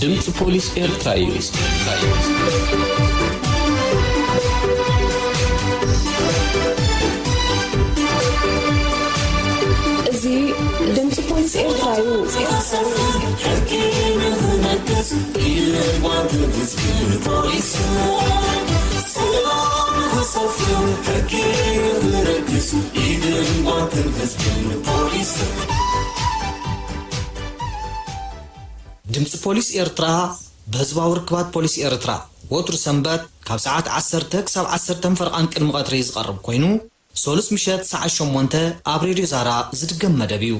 ድምጽ ፖሊስ ኤርትራ እዩ። እዚ ድምጽ ፖሊስ ኤርትራ እዩ። ድምጽ ፖሊስ ኤርትራ በህዝባዊ ርክባት ፖሊስ ኤርትራ ወትሩ ሰንበት ካብ ሰዓት 10 ክሳብ 10 ፈርቃን ቅድሚ ቀትሪ ዝቐርብ ኮይኑ ሶሉስ ምሸት ሰዓት 8 ኣብ ሬድዮ ዛራ ዝድገም መደብ እዩ።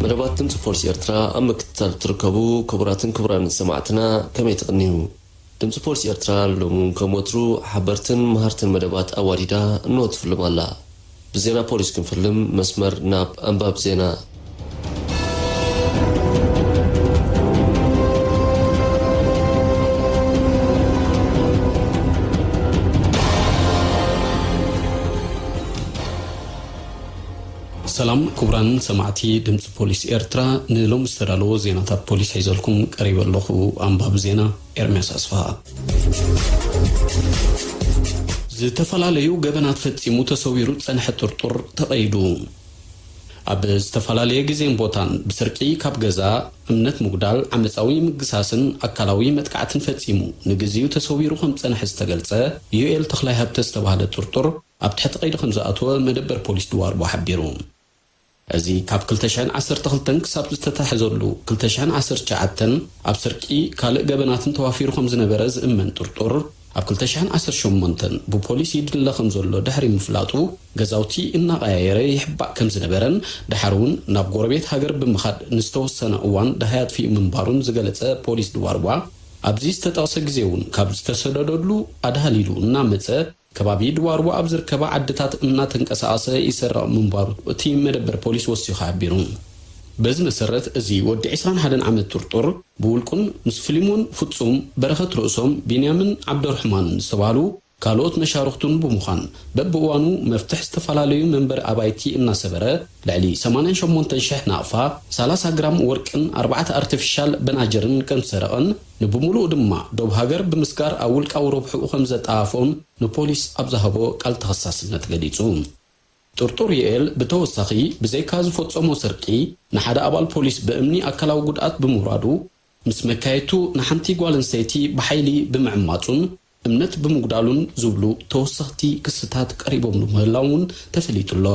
መደባት ድምጽ ፖሊስ ኤርትራ ኣብ ምክትታል ትርከቡ ክቡራትን ክቡራን ሰማዕትና ከመይ ትቕንዩ? ድምጽ ፖሊስ ኤርትራ ሎሙ ከሞትሩ ሓበርትን መሃርትን መደባት ኣዋዲዳ እንወት ፍልም ኣላ። ብዜና ፖሊስ ክንፍልም መስመር ናብ ኣንባብ ዜና ሰላም ክቡራን ሰማዕቲ ድምጽ ፖሊስ ኤርትራ ንሎም ዝተዳለወ ዜናታት ፖሊስ ሒዘልኩም ቀሪበ ኣለኹ። ኣንባብ ዜና ኤርምያስ ኣስፋ። ዝተፈላለዩ ገበናት ፈጺሙ ተሰዊሩ ጸንሐ ጥርጡር ተቐይዱ። ኣብ ዝተፈላለየ ግዜን ቦታን ብስርቂ ካብ ገዛ እምነት ምጉዳል ዓመፃዊ ምግሳስን ኣካላዊ መጥቃዕትን ፈጺሙ ንግዚኡ ተሰዊሩ ከም ጸንሐ ዝተገልጸ ዩኤል ተኽላይ ሃብተ ዝተባህለ ጥርጡር ኣብ ትሕቲ ቀይዲ ከም ዝኣተወ መደበር ፖሊስ ድዋርቦ ሓቢሩ። እዚ ካብ 2012 ክሳብ ዝተታሕዘሉ 2019 ኣብ ስርቂ ካልእ ገበናትን ተዋፊሩ ከም ዝነበረ ዝእመን ጥርጡር ኣብ 2018 ብፖሊስ ይድለ ከም ዘሎ ድሕሪ ምፍላጡ ገዛውቲ እናቀያየረ ይሕባእ ከም ዝነበረን ድሓሩን ናብ ጎረቤት ሃገር ብምኻድ ንዝተወሰነ እዋን ዳሃያት ፊ ምንባሩን ዝገለጸ ፖሊስ ድዋርባ ኣብዚ ዝተጠቕሰ ግዜ እውን ካብ ዝተሰደደሉ ኣድሃሊሉ እናመፀ ከባቢ ድዋርቦ ኣብ ዝርከባ ዓድታት እናተንቀሳቐሰ ይሰርቕ ምንባሩ እቲ መደበር ፖሊስ ወሲኹ ሓቢሩ። በዚ መሰረት እዚ ወዲ 21 ዓመት ጥርጡር ብውልቁን ምስ ፍሊሞን ፍጹም በረኸት ርእሶም ቢንያምን ዓብደርሕማን ዝተባህሉ ካልኦት መሻርክቱን ብምዃን በብእዋኑ መፍትሕ ዝተፈላለዩ መንበሪ ኣባይቲ እናሰበረ ልዕሊ 88,000 ናቕፋ 30 ግራም ወርቅን 4 ኣርቲፊሻል በናጀርን ከም ሰረቐን ንብሙሉእ ድማ ዶብ ሃገር ብምስጋር ኣብ ውልቃዊ ረብሕኡ ከም ዘጣኣፎን ንፖሊስ ኣብ ዝሃቦ ቃል ተኸሳስነት ገሊጹ። ጥርጡር ዩኤል ብተወሳኺ ብዘይካ ዝፈጸሞ ስርቂ ንሓደ ኣባል ፖሊስ ብእምኒ ኣካላዊ ጉድኣት ብምውራዱ ምስ መካየቱ ንሓንቲ ጓል ኣንስተይቲ ብሓይሊ ብምዕማጹን እምነት ብምጉዳሉን ዝብሉ ተወሳኽቲ ክስታት ቀሪቦም ምህላውን ተፈሊጡሎ።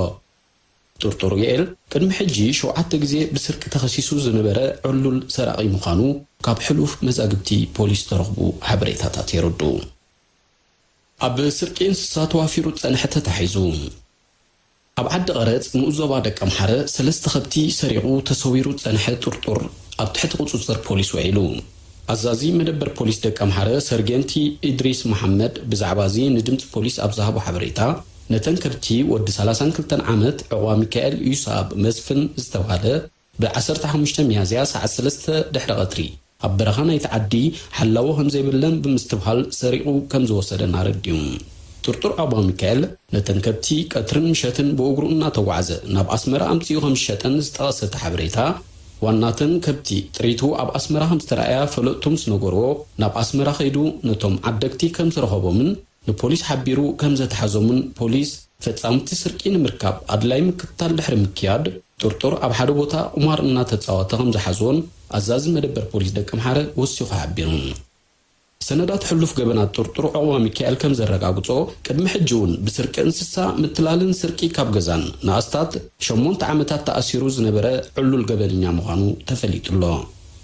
ጥርጡር ዩኤል ቅድሚ ሕጂ 7 ግዜ ብስርቂ ተኸሲሱ ዝነበረ ዕሉል ሰራቒ ምዃኑ ካብ ሕሉፍ መዛግብቲ ፖሊስ ተረኽቡ ሓበሬታታት የረዱ። ኣብ ስርቂ እንስሳ ተዋፊሩ ጸንሐ ተታሒዙ። ኣብ ዓዲ ቀረጽ ንኡዞባ ደቀ ኣምሓረ 3 ከብቲ ሰሪቑ ተሰዊሩ ጸንሐ ጥርጡር ኣብ ትሕቲ ቁፅፅር ፖሊስ ውዒሉ። ኣዛዚ መደበር ፖሊስ ደቀ ኣምሓረ ሰርጌንቲ ኢድሪስ መሐመድ ብዛዕባ እዚ ንድምፂ ፖሊስ ኣብ ዝሃቦ ሓበሬታ ነተን ከብቲ ወዲ 32 ዓመት ዕቋ ሚካኤል ዩሳብ መስፍን ዝተባህለ ብ15 ሚያዝያ ሰዓት 3 ድሕሪ ቀትሪ ኣብ በረኻ ናይቲ ዓዲ ሓላዎ ከም ዘይብለን ብምስትብሃል ሰሪቑ ከም ዝወሰደን ኣረዲዩ። ጥርጡር ኣባ ሚካኤል ነተን ከብቲ ቀትርን ምሸትን ብእግሩ እናተጓዓዘ ናብ ኣስመራ ኣምፂኡ ከም ዝሸጠን ዝጠቐሰተ ሓበሬታ ዋናተን ከብቲ ጥሪቱ ኣብ ኣስመራ ከም ዝተረኣያ ፈለጥቶም ዝነገርዎ ናብ ኣስመራ ኸይዱ ነቶም ዓደግቲ ከም ዝረኸቦምን ንፖሊስ ሓቢሩ ከም ዘተሓዞምን ፖሊስ ፈጻምቲ ስርቂ ንምርካብ ኣድላይ ምክትታል ድሕሪ ምክያድ ጥርጡር ኣብ ሓደ ቦታ ቁማር እናተፃወተ ከም ዝሓዝዎን ኣዛዚ መደበር ፖሊስ ደቀ ኣምሓረ ወሲኹ ሓቢሩ። ሰነዳት ሕሉፍ ገበናት ጥርጡር ዕቋ ሚካኤል ከም ዘረጋግጾ ቅድሚ ሕጂ እውን ብስርቂ እንስሳ ምትላልን ስርቂ ካብ ገዛን ንኣስታት 8 ዓመታት ተኣሲሩ ዝነበረ ዕሉል ገበልኛ ምዃኑ ተፈሊጡሎ።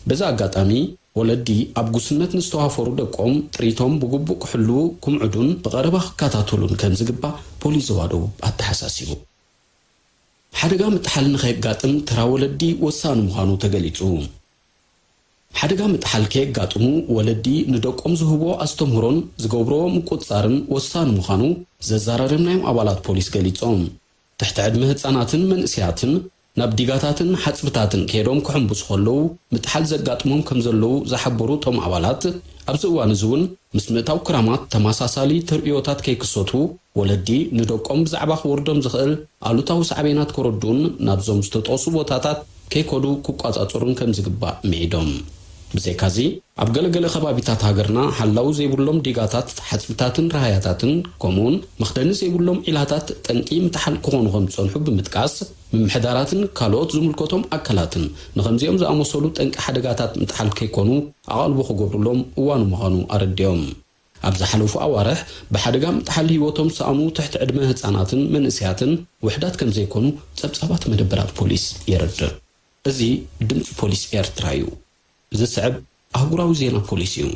በዛ ኣጋጣሚ ወለዲ ኣብ ጉስነት ንዝተዋፈሩ ደቆም ጥሪቶም ብግቡእ ክሕልው ኩምዕዱን ብቐረባ ክከታተሉን ከም ዝግባእ ፖሊስ ዘዋደቡ ኣተሓሳሲቡ። ሓደጋ ምጥሓል ንኸየጋጥም ተራ ወለዲ ወሳኒ ምዃኑ ተገሊጹ። ሓደጋ ምጥሓል ከየጋጥሙ ወለዲ ንደቆም ዝህቦ ኣስተምህሮን ዝገብሮ ምቁፅጻርን ወሳኒ ምዃኑ ዘዘራረብናዮም ኣባላት ፖሊስ ገሊጾም። ትሕቲ ዕድመ ህፃናትን መንእስያትን ናብ ዲጋታትን ሓጽብታትን ከይዶም ክሕምቡስ ከለዉ ምጥሓል ዘጋጥሞም ከም ዘለዉ ዝሓበሩ ቶም ኣባላት ኣብዚ እዋን እዚ እውን ምስ ምእታው ክራማት ተመሳሳሊ ትርኢዮታት ከይክሰቱ ወለዲ ንደቆም ብዛዕባ ክወርዶም ዝኽእል ኣሉታዊ ሳዕቤናት ክረዱን ናብዞም ዝተጠቕሱ ቦታታት ከይከዱ ክቋጻጸሩን ከም ዝግባእ ምዒዶም ብዘይካዚ ኣብ ገለገለ ከባቢታት ሃገርና ሓላው ዘይብሎም ዲጋታት ሓጽብታትን ረሃያታትን ከምኡውን መኽደኒ ዘይብሎም ዒላታት ጠንቂ ምትሓል ክኾኑ ከም ዝጸንሑ ብምጥቃስ ምምሕዳራትን ካልኦት ዝምልከቶም ኣካላትን ንኸምዚኦም ዝኣመሰሉ ጠንቂ ሓደጋታት ምትሓል ከይኮኑ ኣቓልቦ ክገብሩሎም እዋኑ ምዃኑ ኣረድዮም ኣብ ዝሓለፉ ኣዋርሕ ብሓደጋ ምትሓል ህይወቶም ሰኣኑ ትሕቲ ዕድመ ህፃናትን መንእስያትን ውሕዳት ከም ዘይኮኑ ጸብጻባት መደበራት ፖሊስ የረድእ እዚ ድምፂ ፖሊስ ኤርትራ እዩ ዝስዕብ ኣህጉራዊ ዜና ፖሊስ እዩ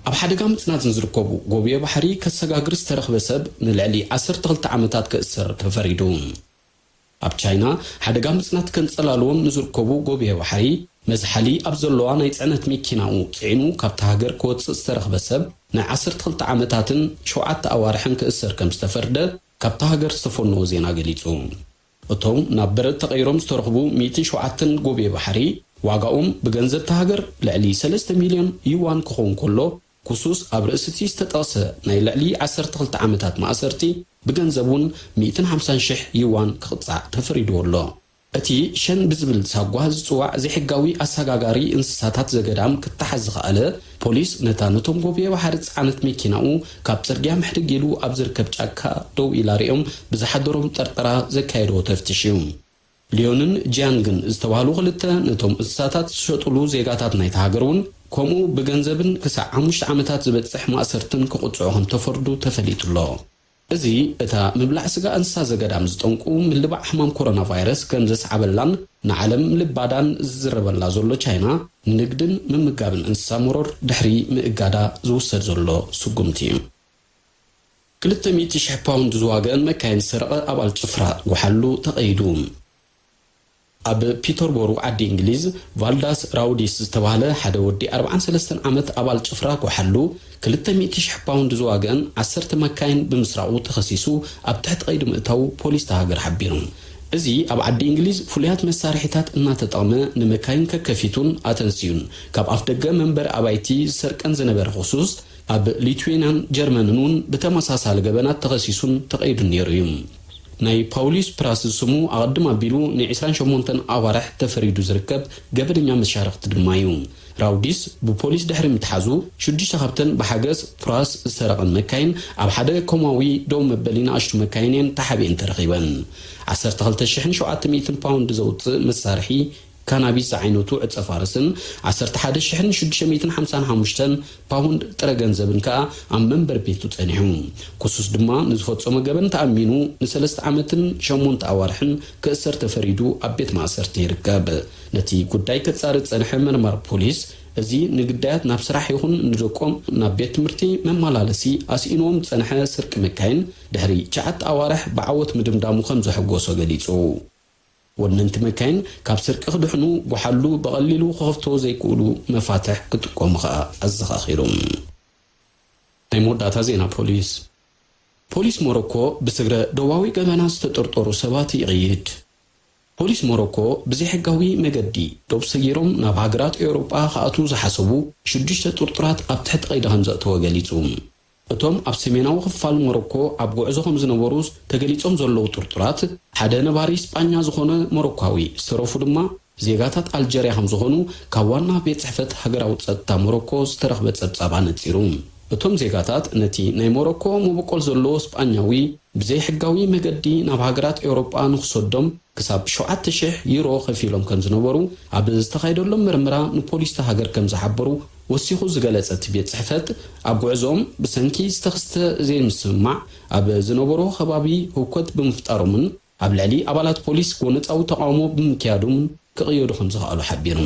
ኣብ ሓደጋ ምጽናትን ዝርከቡ ጎብየ ባሕሪ ከሰጋግር ዝተረኽበ ሰብ ንልዕሊ 12 ዓመታት ክእሰር ተፈሪዱ ኣብ ቻይና ሓደጋ ምጽናት ከንጸላልዎም ንዝርከቡ ጎብየ ባሕሪ መዝሓሊ ኣብ ዘለዋ ናይ ጽዕነት መኪናኡ ጽዒኑ ካብቲ ሃገር ክወፅእ ዝተረኽበ ሰብ ናይ 12 ዓመታትን 7 ኣዋርሕን ክእሰር ከም ዝተፈርደ ካብቲ ሃገር ዝተፈነወ ዜና ገሊጹ እቶም ናብ በረድ ተቐይሮም ዝተረኽቡ 107 ጎብየ ባሕሪ ዋጋኦም ብገንዘብ ሃገር ልዕሊ 3 ሚልዮን ዩዋን ክኸውን ከሎ ኩሱስ ኣብ ርእስቲ ዝተጠቕሰ ናይ ልዕሊ 12 ዓመታት ማእሰርቲ ብገንዘቡን 150,000 ዩዋን ክቕጻዕ ተፈሪድዎ ኣሎ እቲ ሸን ብዝብል ሳጓ ዝጽዋዕ ዘይሕጋዊ ኣሰጋጋሪ እንስሳታት ዘገዳም ክተሓዝ ዝኽኣለ ፖሊስ ነታ ነቶም ጎብየ ባሕሪ ጽዓነት መኪናኡ ካብ ጽርግያ ምሕድግ ኢሉ ኣብ ዝርከብ ጫካ ደው ኢላ ሪኦም ብዝሓደሮም ጠርጠራ ዘካየዶ ተፍትሽ እዩ ሊዮንን ጂያንግን ዝተባህሉ ክልተ ነቶም እንስሳታት ዝሸጥሉ ዜጋታት ናይቲ ሃገር እውን ከምኡ ብገንዘብን ክሳዕ 5 ዓመታት ዝበጽሕ ማእሰርትን ክቕጽዑ ከም ተፈርዱ ተፈሊጡ ኣሎ እዚ እታ ምብላዕ ስጋ እንስሳ ዘገዳም ዝጠንቁ ምልባዕ ሕማም ኮሮና ቫይረስ ከም ዘስዓበላን ንዓለም ልባዳን ዝዝረበላ ዘሎ ቻይና ንንግድን ምምጋብን እንስሳ መሮር ድሕሪ ምእጋዳ ዝውሰድ ዘሎ ስጉምቲ እዩ 200,000 ፓውንድ ዝዋገአን መካይን ሰረቐ ኣባል ጭፍራ ጎሓሉ ተቐይዱ ኣብ ፒተርቦሩ ዓዲ እንግሊዝ ቫልዳስ ራውዲስ ዝተባህለ ሓደ ወዲ 43 ዓመት ኣባል ጭፍራ ጎሓሉ 200,000 ፓውንድ ዝዋገአን 10 መካይን ብምስራቁ ተኸሲሱ ኣብ ትሕቲ ቀይዲ ምእታው ፖሊስ ተሃገር ሓቢሩ እዚ ኣብ ዓዲ እንግሊዝ ፍሉያት መሳርሒታት እናተጠቕመ ንመካይን ከከፊቱን ኣተንስዩን ካብ ኣፍ ደገ መንበር ኣባይቲ ዝሰርቀን ዝነበረ ኹሱስ ኣብ ሊትዌንያን ጀርመንን እውን ብተመሳሳሊ ገበናት ተኸሲሱን ተቐይዱን ነይሩ እዩ ናይ ፓውሊስ ፕራስ ስሙ ኣቐድም ኣቢሉ ን28 ኣዋርሕ ተፈሪዱ ዝርከብ ገበነኛ መሻርክቲ ድማ እዩ ራውዲስ ብፖሊስ ድሕሪ ምትሓዙ 6 ካብተን ብሓገዝ ፕራስ ዝሰረቐን መካይን ኣብ ሓደ ኮማዊ ደው መበሊና ኣሽቱ መካይንን ተሓቢአን ተረኺበን 12,700 ፓውንድ ዘውፅእ መሳርሒ ካናቢስ ዓይነቱ ዕፀ ፋርስን 11,655 ፓውንድ ጥረ ገንዘብን ከዓ ኣብ መንበር ቤቱ ጸኒሑ ኩሱስ ድማ ንዝፈጸመ ገበን ተኣሚኑ ን3 ዓመትን 8 ኣዋርሕን ክእሰር ተፈሪዱ ኣብ ቤት ማእሰርቲ ይርከብ ነቲ ጉዳይ ከጻርጽ ጸንሐ መርማር ፖሊስ እዚ ንግዳያት ናብ ስራሕ ይኹን ንደቆም ናብ ቤት ትምህርቲ መመላለሲ ኣስኢኖም ጸንሐ ስርቂ መካይን ድሕሪ 9 ኣዋርሕ ብዓወት ምድምዳሙ ከም ዘሕጎሶ ገሊጹ ወነንቲ መካይን ካብ ስርቂ ክድሕኑ ጎሓሉ በቐሊሉ ክኸፍቶ ዘይክእሉ መፋትሕ ክጥቀሙ ከዓ ኣዘኻኺሮም ናይ መወዳእታ ዜና ፖሊስ ሞሮኮ ብስግረ ደቡባዊ ገበና ዝተጠርጠሩ ሰባት ይቕይድ ፖሊስ ሞሮኮ ብዘይሕጋዊ መገዲ ደብ ሰጊሮም ናብ ሃገራት ኤውሮጳ ከኣቱ ዝሓሰቡ 6 ጥርጡራት ኣብ ትሕቲ ቀይዲ ከም ዘእተወ ገሊጹ እቶም ኣብ ሰሜናዊ ክፋል ሞሮኮ ኣብ ጉዕዞ ከም ዝነበሩ ተገሊጾም ዘለዉ ጥርጡራት ሓደ ነባሪ ስጳኛ ዝኾነ ሞሮካዊ ዝተረፉ ድማ ዜጋታት ኣልጀርያ ከም ዝኾኑ ካብ ዋና ቤት ጽሕፈት ሃገራዊ ጸጥታ ሞሮኮ ዝተረኽበ ጸብጻባ ነጺሩ እቶም ዜጋታት ነቲ ናይ ሞሮኮ መበቆል ዘለዎ ስጳኛዊ ብዘይ ሕጋዊ መገዲ ናብ ሃገራት ኤውሮጳ ንኽሰዶም ክሳብ 7,000 ዩሮ ከፊሎም ከም ዝነበሩ ኣብ ዝተኻየደሎም ምርመራ ንፖሊስ ሃገር ከም ዝሓበሩ ወሲኹ ዝገለጸት ቤት ጽሕፈት ኣብ ጉዕዞም ብሰንኪ ዝተኽስተ ዘይምስማዕ ኣብ ዝነበሮ ከባቢ ህውከት ብምፍጣሮምን ኣብ ልዕሊ ኣባላት ፖሊስ ጎነፃዊ ተቃውሞ ብምክያዶም ክቕየዱ ከም ዝኽኣሉ ሓቢሩ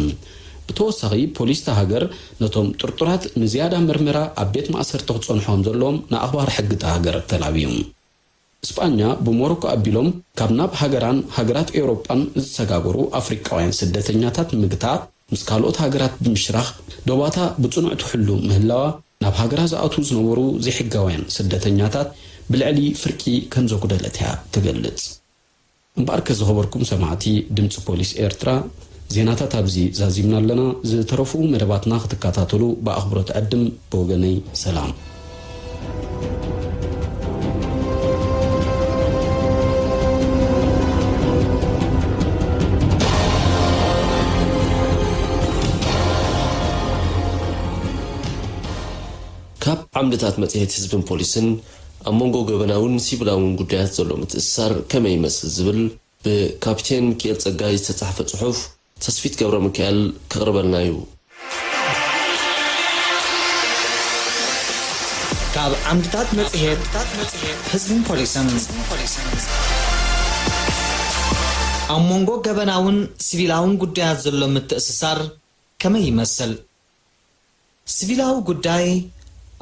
ብተወሳኺ ፖሊስ ሃገር ነቶም ጥርጡራት ንዝያዳ ምርመራ ኣብ ቤት ማእሰርቲ ክጸንሖም ዘለዎም ንኣኽባር ሕጊ ሃገር ተላብዮም እስጳኛ ብሞሮኮ አቢሎም ካብ ናብ ሃገራት ኤውሮጳን ዝሰጋገሩ አፍሪካውያን ስደተኛታት ምግታት ምስ ካልኦት ሃገራት ብምሽራኽ ዶባታ ብጽኑዕ ትሕሉ ምህላዋ ናብ ሃገራ ዝኣቱ ዝነበሩ ዘይሕጋውያን ስደተኛታት ብልዕሊ ፍርቂ ከም ዘጉደለት እያ ትገልጽ። እምበኣር ከዝኸበርኩም ሰማዕቲ ድምፂ ፖሊስ ኤርትራ ዜናታት ኣብዚ ዛዚምና ኣለና። ዝተረፉ መደባትና ክትከታተሉ ብኣኽብሮት ዕድም ብወገነይ ሰላም። ካብ ዓምድታት መጽሔት ህዝብን ፖሊስን ኣብ መንጎ ገበናውን ሲቪላውን ጉዳያት ዘሎ ምትእስሳር ከመይ ይመስል ዝብል ብካፕቴን ሚካኤል ጸጋይ ዝተጻሕፈ ጽሑፍ ተስፊት ገብረ ሚካኤል ከቕርበልና እዩ። ካብ ዓምድታት መጽሔት ህዝብን ፖሊስን ኣብ መንጎ ገበናውን ሲቪላውን ጉዳያት ዘሎ ምትእስሳር ከመይ ይመስል? ሲቪላዊ ጉዳይ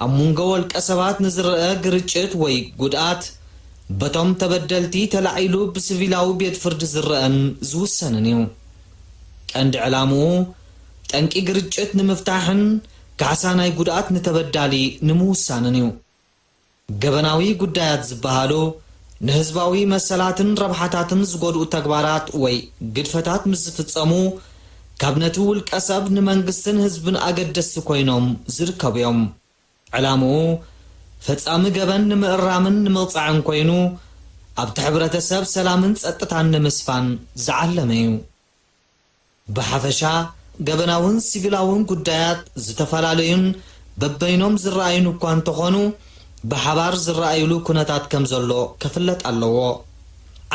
ኣብ መንጎ ወልቀ ሰባት ንዝርአ ግርጭት ወይ ጉድኣት በቶም ተበደልቲ ተላዒሉ ብሲቪላዊ ቤት ፍርዲ ዝርአን ዝውሰንን እዩ። ቀንዲ ዕላምኡ ጠንቂ ግርጭት ንምፍታሕን ካሳ ናይ ጉድኣት ንተበዳሊ ንምውሳንን እዩ። ገበናዊ ጉዳያት ዝበሃሉ ንህዝባዊ መሰላትን ረብሓታትን ዝጎድኡ ተግባራት ወይ ግድፈታት ምስ ዝፍጸሙ ካብ ነቲ ውልቀ ሰብ ንመንግስትን ህዝብን ኣገደስቲ ኮይኖም ዝርከቡ እዮም። ዕላምኡ ፈጻሚ ገበን ንምእራምን ንምቕጻዕን ኮይኑ ኣብቲ ሕብረተሰብ ሰላምን ጸጥታን ንምስፋን ዝዓለመ እዩ። ብሓፈሻ ገበናውን ሲቪላውን ጉዳያት ዝተፈላለዩ በበይኖም ዝረኣዩን እኳ እንተኾኑ ብሓባር ዝረኣዩሉ ኩነታት ከም ዘሎ ክፍለጥ ኣለዎ።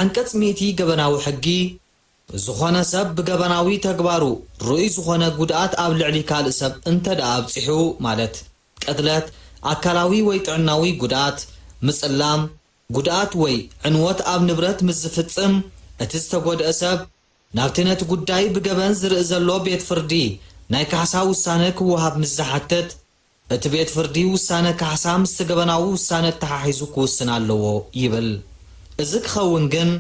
አንቀጽ 100 ገበናዊ ሕጊ ዝኾነ ሰብ ብገበናዊ ተግባሩ ርኡይ ዝኾነ ጉድኣት ኣብ ልዕሊ ካልእ ሰብ እንተደኣ ኣብጽሑ ማለት ቀትለት፣ ኣካላዊ ወይ ጥዕናዊ ጉድኣት፣ ምጽላም፣ ጉድኣት ወይ ዕንወት ኣብ ንብረት ምስ ዝፍጽም እቲ ዝተጎድአ ሰብ ናብቲ ነቲ ጉዳይ ብገበን ዝርኢ ዘሎ ቤት ፍርዲ ናይ ካሕሳ ውሳነ ክወሃብ ምስ ዝሓትት እቲ ቤት ፍርዲ ውሳነ ካሕሳ ምስ ገበናዊ ውሳነ ተሓሒዙ ክውስን ኣለዎ ይብል። እዚ ክኸውን ግን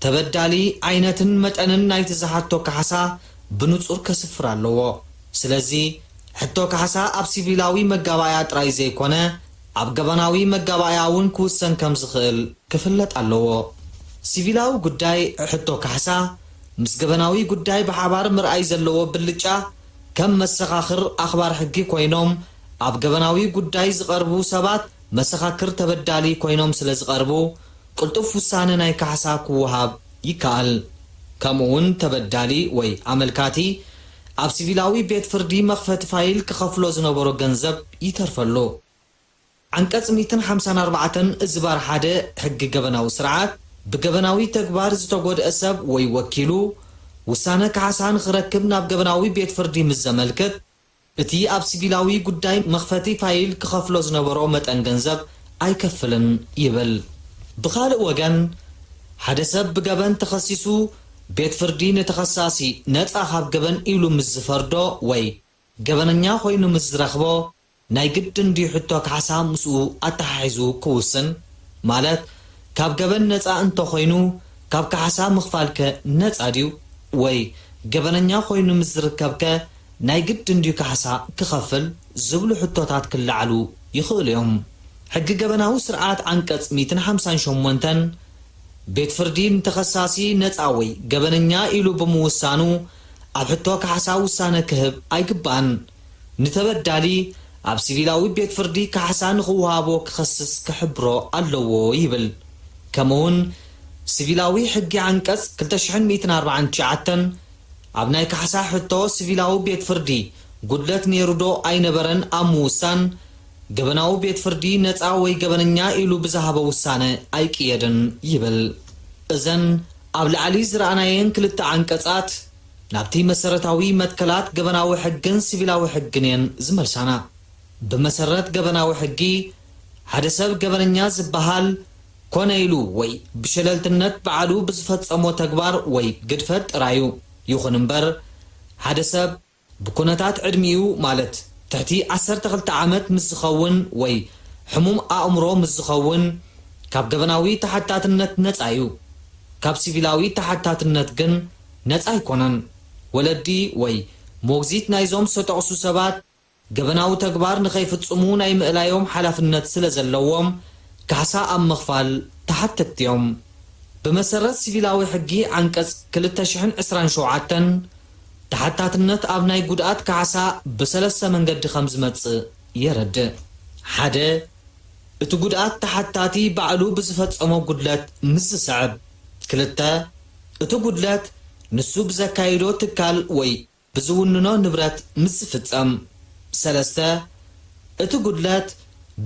ተበዳሊ ዓይነትን መጠንን ናይቲ ዝሓቶ ካሕሳ ብንጹር ከስፍር ኣለዎ። ስለዚ ሕቶ ካሕሳ ኣብ ሲቪላዊ መጋባእያ ጥራይ ዘይኮነ ኣብ ገበናዊ መጋባእያ እውን ክውሰን ከም ዝኽእል ክፍለጥ ኣለዎ። ሲቪላዊ ጉዳይ ሕቶ ካሕሳ ምስ ገበናዊ ጉዳይ ብሓባር ምርኣይ ዘለዎ ብልጫ ከም መሰኻኽር ኣኽባር ሕጊ ኮይኖም ኣብ ገበናዊ ጉዳይ ዝቐርቡ ሰባት መሰኻክር ተበዳሊ ኮይኖም ስለ ዝቐርቡ ቅልጡፍ ውሳነ ናይ ካሕሳ ክወሃብ ይከኣል። ከምኡውን ተበዳሊ ወይ ኣመልካቲ ኣብ ሲቪላዊ ቤት ፍርዲ መኽፈቲ ፋይል ክኸፍሎ ዝነበሮ ገንዘብ ይተርፈሉ። አንቀጽ 154 እዝባር 1 ሕጊ ገበናዊ ስርዓት ብገበናዊ ተግባር ዝተጎድአ ሰብ ወይ ወኪሉ ውሳነ ካሕሳ ንኽረክብ ናብ ገበናዊ ቤት ፍርዲ ምስ ዘመልክት እቲ ኣብ ሲቪላዊ ጉዳይ መኽፈቲ ፋይል ክኸፍሎ ዝነበሮ መጠን ገንዘብ ኣይከፍልን ይብል። ብኻልእ ወገን ሓደ ሰብ ብገበን ተኸሲሱ ቤት ፍርዲ ንተኸሳሲ ነፃ ካብ ገበን ኢሉ ምስ ዝፈርዶ ወይ ገበነኛ ኮይኑ ምስ ዝረኽቦ ናይ ግድን ድዩ ሕቶ ካሕሳ ምስኡ ኣተሓሒዙ ክውስን ማለት ካብ ገበን ነፃ እንተኾይኑ ካብ ካሕሳ ምኽፋልከ ነፃ ድዩ ወይ ገበነኛ ኮይኑ ምስ ዝርከብከ ናይ ግድን ድዩ ካሕሳ ክኸፍል ዝብሉ ሕቶታት ክለዓሉ ይኽእሉ እዮም። ሕጊ ገበናዊ ስርዓት አንቀጽ 158 ቤት ፍርዲ ንተኸሳሲ ነፃ ወይ ገበነኛ ኢሉ ብምውሳኑ ኣብ ሕቶ ካሕሳ ውሳነ ክህብ ኣይግባእን። ንተበዳሊ ኣብ ሲቪላዊ ቤት ፍርዲ ካሕሳ ንኽውሃቦ ክኸስስ ክሕብሮ ኣለዎ ይብል። ከምኡውን ሲቪላዊ ሕጊ አንቀጽ 2149 ኣብ ናይ ካሕሳ ሕቶ ሲቪላዊ ቤት ፍርዲ ጉድለት ነይሩዶ ኣይነበረን ኣብ ምውሳን ገበናዊ ቤት ፍርዲ ነፃ ወይ ገበነኛ ኢሉ ብዝሃበ ውሳነ ኣይቅየድን ይብል። እዘን ኣብ ላዕሊ ዝረኣናየን ክልተ አንቀጻት ናብቲ መሰረታዊ መትከላት ገበናዊ ሕግን ሲቪላዊ ሕግን እየን ዝመልሳና። ብመሰረት ገበናዊ ሕጊ ሓደ ሰብ ገበነኛ ዝበሃል ኮነ ኢሉ ወይ ብሸለልትነት በዓሉ ብዝፈጸሞ ተግባር ወይ ግድፈት ጥራዩ ይኹን እምበር ሓደ ሰብ ብኩነታት ዕድሚኡ ማለት ትሕቲ 12 ዓመት ምስ ዝኸውን ወይ ሕሙም ኣእምሮ ምስ ዝኸውን ካብ ገበናዊ ተሓታትነት ነፃ እዩ ካብ ሲቪላዊ ተሓታትነት ግን ነፃ ኣይኮነን ወለዲ ወይ ሞግዚት ናይዞም ዝተጠቕሱ ሰባት ገበናዊ ተግባር ንኸይፍጽሙ ናይ ምእላዮም ሓላፍነት ስለ ዘለዎም ካሕሳ ኣብ ምኽፋል ተሓተት እዮም ብመሰረት ሲቪላዊ ሕጊ ዓንቀጽ 227 ተሓታትነት ኣብ ናይ ጉድኣት ካሕሳ ብሰለስተ መንገዲ ከም ዝመጽእ የረድእ ሓደ እቲ ጉድኣት ተሓታቲ ባዕሉ ብዝፈጸሞ ጉድለት ምስ ዝስዕብ ክልተ እቲ ጉድለት ንሱ ብዘካይዶ ትካል ወይ ብዝውንኖ ንብረት ምስ ዝፍጸም ሰለስተ እቲ ጉድለት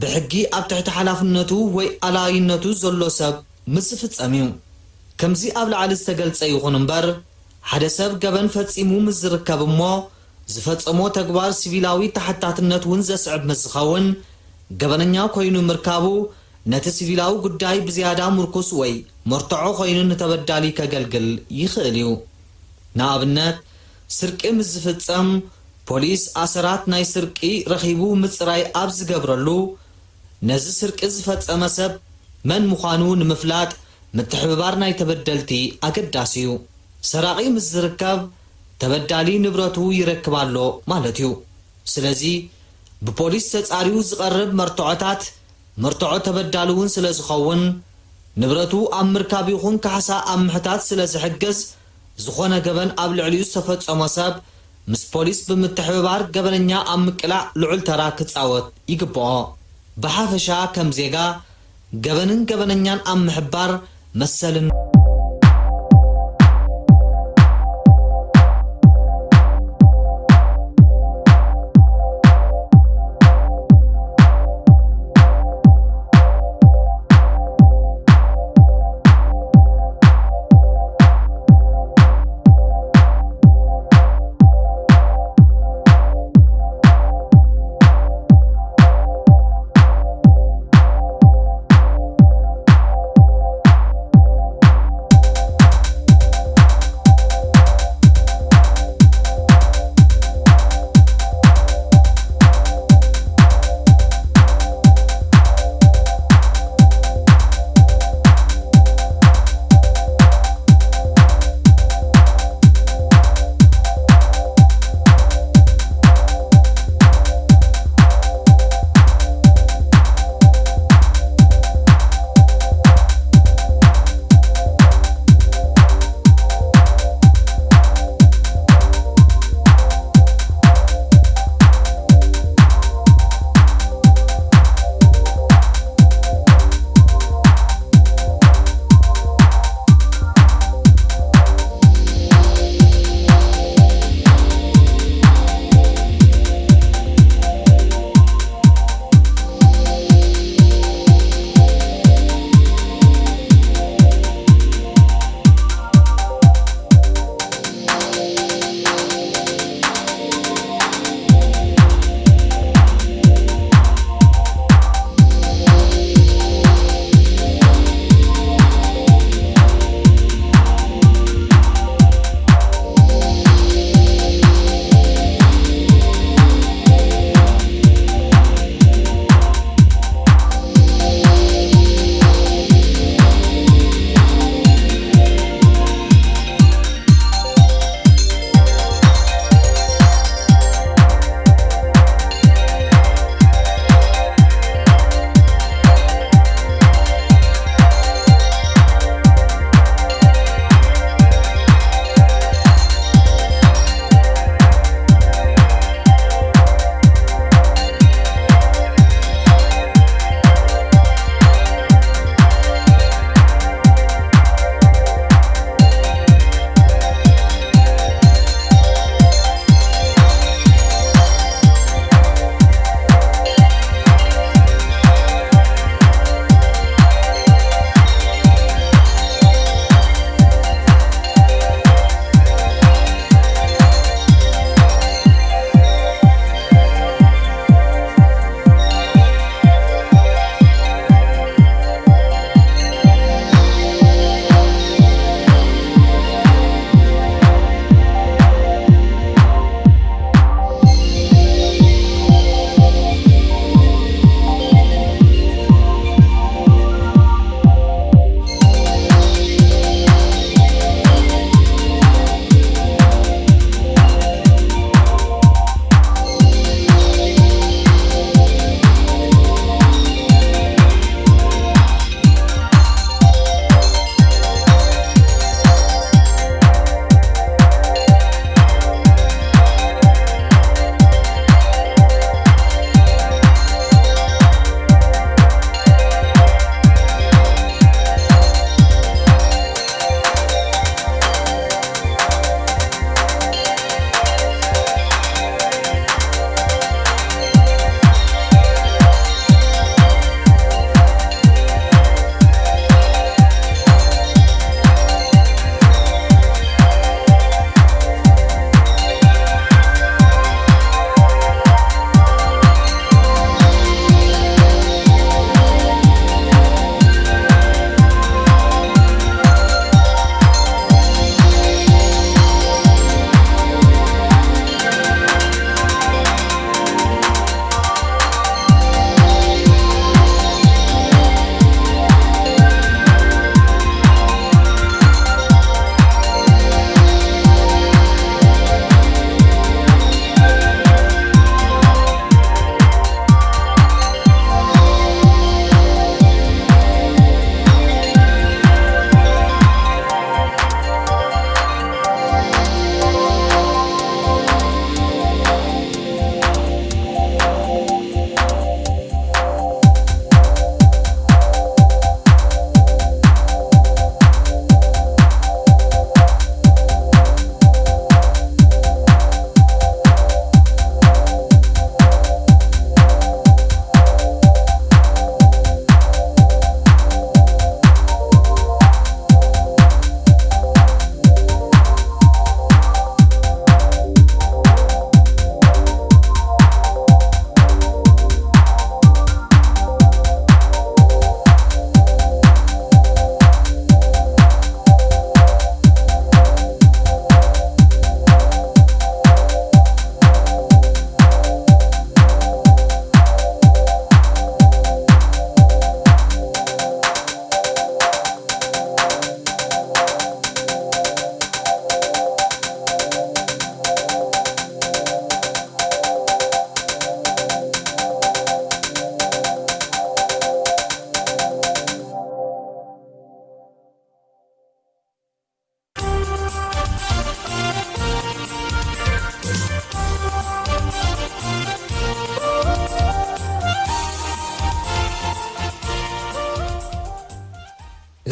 ብሕጊ ኣብ ትሕቲ ሓላፍነቱ ወይ ኣላይነቱ ዘሎ ሰብ ምስ ዝፍጸም እዩ ከምዚ ኣብ ላዕሊ ዝተገልጸ ይኹን እምበር ሓደ ሰብ ገበን ፈጺሙ ምስ ዝርከብ እሞ ዝፈጸሞ ተግባር ሲቪላዊ ተሓታትነት እውን ዘስዕብ ምስ ዝኸውን ገበነኛ ኮይኑ ምርካቡ ነቲ ሲቪላዊ ጉዳይ ብዝያዳ ምርኩስ ወይ መርትዖ ኮይኑ ንተበዳሊ ከገልግል ይኽእል እዩ ንኣብነት ስርቂ ምስ ዝፍጸም ፖሊስ ኣሰራት ናይ ስርቂ ረኺቡ ምጽራይ ኣብ ዝገብረሉ ነዚ ስርቂ ዝፈጸመ ሰብ መን ምዃኑ ንምፍላጥ ምትሕብባር ናይ ተበደልቲ ኣገዳሲ እዩ ሰራቂ ምስ ዝርከብ ተበዳሊ ንብረቱ ይረክብ ኣሎ ማለት እዩ ስለዚ ብፖሊስ ተጻሪዩ ዝቐርብ መርትዖታት መርትዖ ተበዳሊ እውን ስለ ዝኸውን ንብረቱ ኣብ ምርካብ ይኹን ካሕሳ ኣብ ምሕታት ስለ ዝሕግዝ ዝኾነ ገበን ኣብ ልዕሊኡ ዝተፈጸመ ሰብ ምስ ፖሊስ ብምትሕብባር ገበነኛ ኣብ ምቅላዕ ልዑል ተራ ክጻወት ይግብኦ ብሓፈሻ ከም ዜጋ ገበንን ገበነኛን ኣብ ምሕባር መሰልን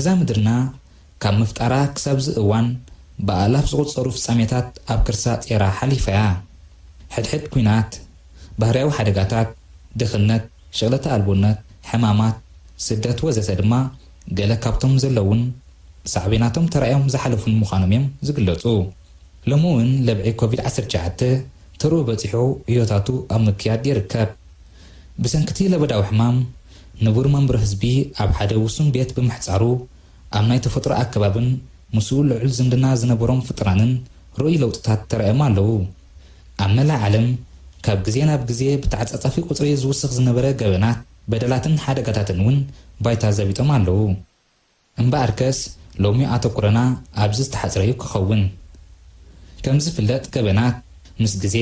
እዛ ምድርና ካብ ምፍጣራ ክሳብ ዝእዋን ብኣላፍ ዝቑፀሩ ፍጻሜታት ኣብ ክርሳ ጤራ ሓሊፈያ ሕድሕድ ኩናት ባህርያዊ ሓደጋታት ድኽነት ሽቕለተ ኣልቦነት ሕማማት ስደት ወዘተ ድማ ገለ ካብቶም ዘለውን ሳዕቤናቶም ተራእዮም ዝሓለፉን ምዃኖም እዮም ዝግለጹ ሎሚ እውን ለብዒ ኮቪድ-19 ተርኡ በፂሑ ህይወታቱ ኣብ ምክያድ ይርከብ ብሰንኪቲ ለበዳዊ ሕማም ንቡር መንበሪ ህዝቢ ኣብ ሓደ ውሱን ቤት ብምሕፃሩ ኣብ ናይ ተፈጥሮ ኣከባብን ምስኡ ልዑል ዝምድና ዝነበሮም ፍጥራንን ርኡይ ለውጥታት ተራእዮም ኣለዉ ኣብ መላእ ዓለም ካብ ግዜ ናብ ግዜ ብተዓጻጻፊ ቁፅሪ ዝውስኽ ዝነበረ ገበናት በደላትን ሓደጋታትን እውን ባይታ ዘቢጦም ኣለዉ እምበኣርከስ ሎሚ ኣተኩረና ኣብዚ ዝተሓፅረዩ ክኸውን ከም ዝፍለጥ ገበናት ምስ ግዜ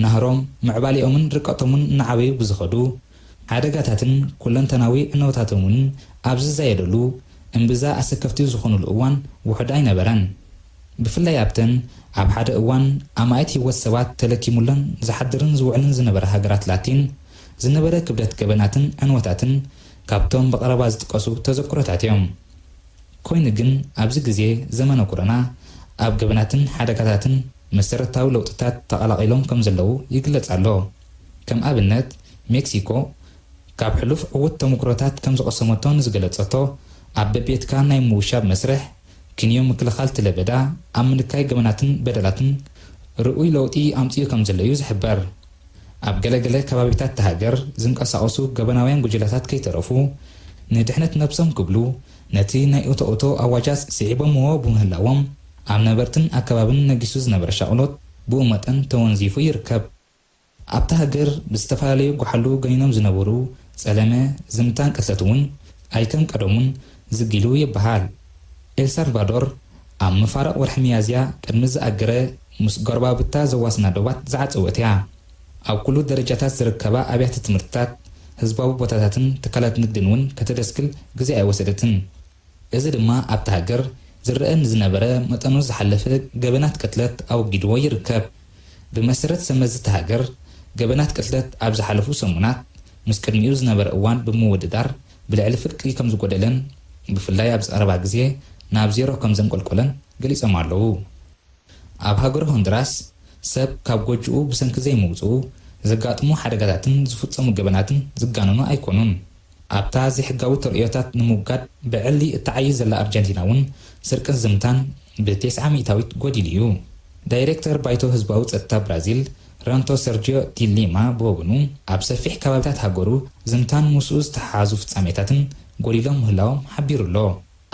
ናህሮም ምዕባሊኦምን ርቀቶምን እናዓበዩ ብዝኸዱ ሓደጋታትን ኩለንተናዊ ዕነወታቶምን ኣብ ዝዛየደሉ እምብዛ ኣሰከፍቲ ዝኾኑሉ እዋን ውሑድ ኣይነበረን ብፍላይ ኣብተን ኣብ ሓደ እዋን ኣማይት ህይወት ሰባት ተለኪሙለን ዝሓድርን ዝውዕልን ዝነበረ ሃገራት ላቲን ዝነበረ ክብደት ገበናትን ዕንወታትን ካብቶም በቐረባ ዝጥቀሱ ተዘክሮታት እዮም ኮይኑ ግን ኣብዚ ግዜ ዘመነ ኮረና ኣብ ገበናትን ሓደጋታትን መሰረታዊ ለውጥታት ተቐላቂሎም ከም ዘለዉ ይግለጽ ኣሎ ከም ኣብነት ሜክሲኮ ካብ ሕሉፍ ዕውት ተሞክሮታት ከም ዝቐሰመቶን ዝገለጸቶ ኣብ በቤትካ ናይ ምውሻብ መስርሕ ክንዮ ምክልኻል ትለበዳ ኣብ ምልካይ ገበናትን በደላትን ርኡይ ለውጢ ኣምፅኡ ከም ዘለዩ ዝሕበር ኣብ ገለገለ ከባቢታት ተሃገር ዝንቀሳቐሱ ገበናውያን ጉጅለታት ከይተረፉ ንድሕነት ነብሶም ክብሉ ነቲ ናይ እቶ ኣዋጃት ስዒቦምዎ ብምህላዎም ኣብ ነበርትን ኣከባብን ነጊሱ ዝነበረ ሻቕሎት ብኡ መጠን ተወንዚፉ ይርከብ ኣብታ ሃገር ብዝተፈላለዩ ጓሓሉ ገኒኖም ዝነበሩ ጸለመ ዝምታን ቅትለት እውን ኣይከም ቀደሙን ዝጊሉ ይበሃል ኤልሳልቫዶር ኣብ መፋረቕ ወርሒ ሚያዝያ ቅድሚ ዝኣገረ ምስ ጎረባብታ ዘዋስና ዶባት ዝዓፀወት እያ ኣብ ኩሉ ደረጃታት ዝርከባ ኣብያተ ትምህርትታት ህዝባዊ ቦታታትን ትካላት ንግድን እውን ከተደስክል ግዜ ኣይወሰደትን እዚ ድማ ኣብታ ሃገር ዝረአ ንዝነበረ መጠኑ ዝሓለፈ ገበናት ቅትለት ኣወጊድዎ ይርከብ ብመሰረት ሰመዝ ተሃገር ገበናት ቅትለት ኣብ ዝሓለፉ ሰሙናት ምስ ቅድሚኡ ዝነበረ እዋን ብምውድዳር ብልዕሊ ፍርቂ ከም ዝጎደለን ብፍላይ ኣብ ዝቐረባ ግዜ ናብ ዜሮ ከም ዘንቆልቆለን ገሊፆም ኣለዉ ኣብ ሃገር ሆንዱራስ ሰብ ካብ ጎጅኡ ብሰንኪ ዘይምውፅኡ ዘጋጥሙ ሓደጋታትን ዝፍጸሙ ገበናትን ዝጋነኑ ኣይኮኑን ኣብታ ዘይሕጋዊ ተርእዮታት ንምውጋድ ብዕሊ እተዓይ ዘላ ኣርጀንቲና እውን ስርቅን ዝምታን ብ9 ሚእታዊት ጎዲሉ እዩ ዳይሬክተር ባይቶ ህዝባዊ ጸጥታ ብራዚል ራንቶ ሰርጂዮ ዲሊማ ብወገኑ ኣብ ሰፊሕ ከባቢታት ሃገሩ ዝምታን ምስኡ ዝተሓሓዙ ፍጻሜታትን ጎዲሎም ምህላዎም ሓቢሩሎ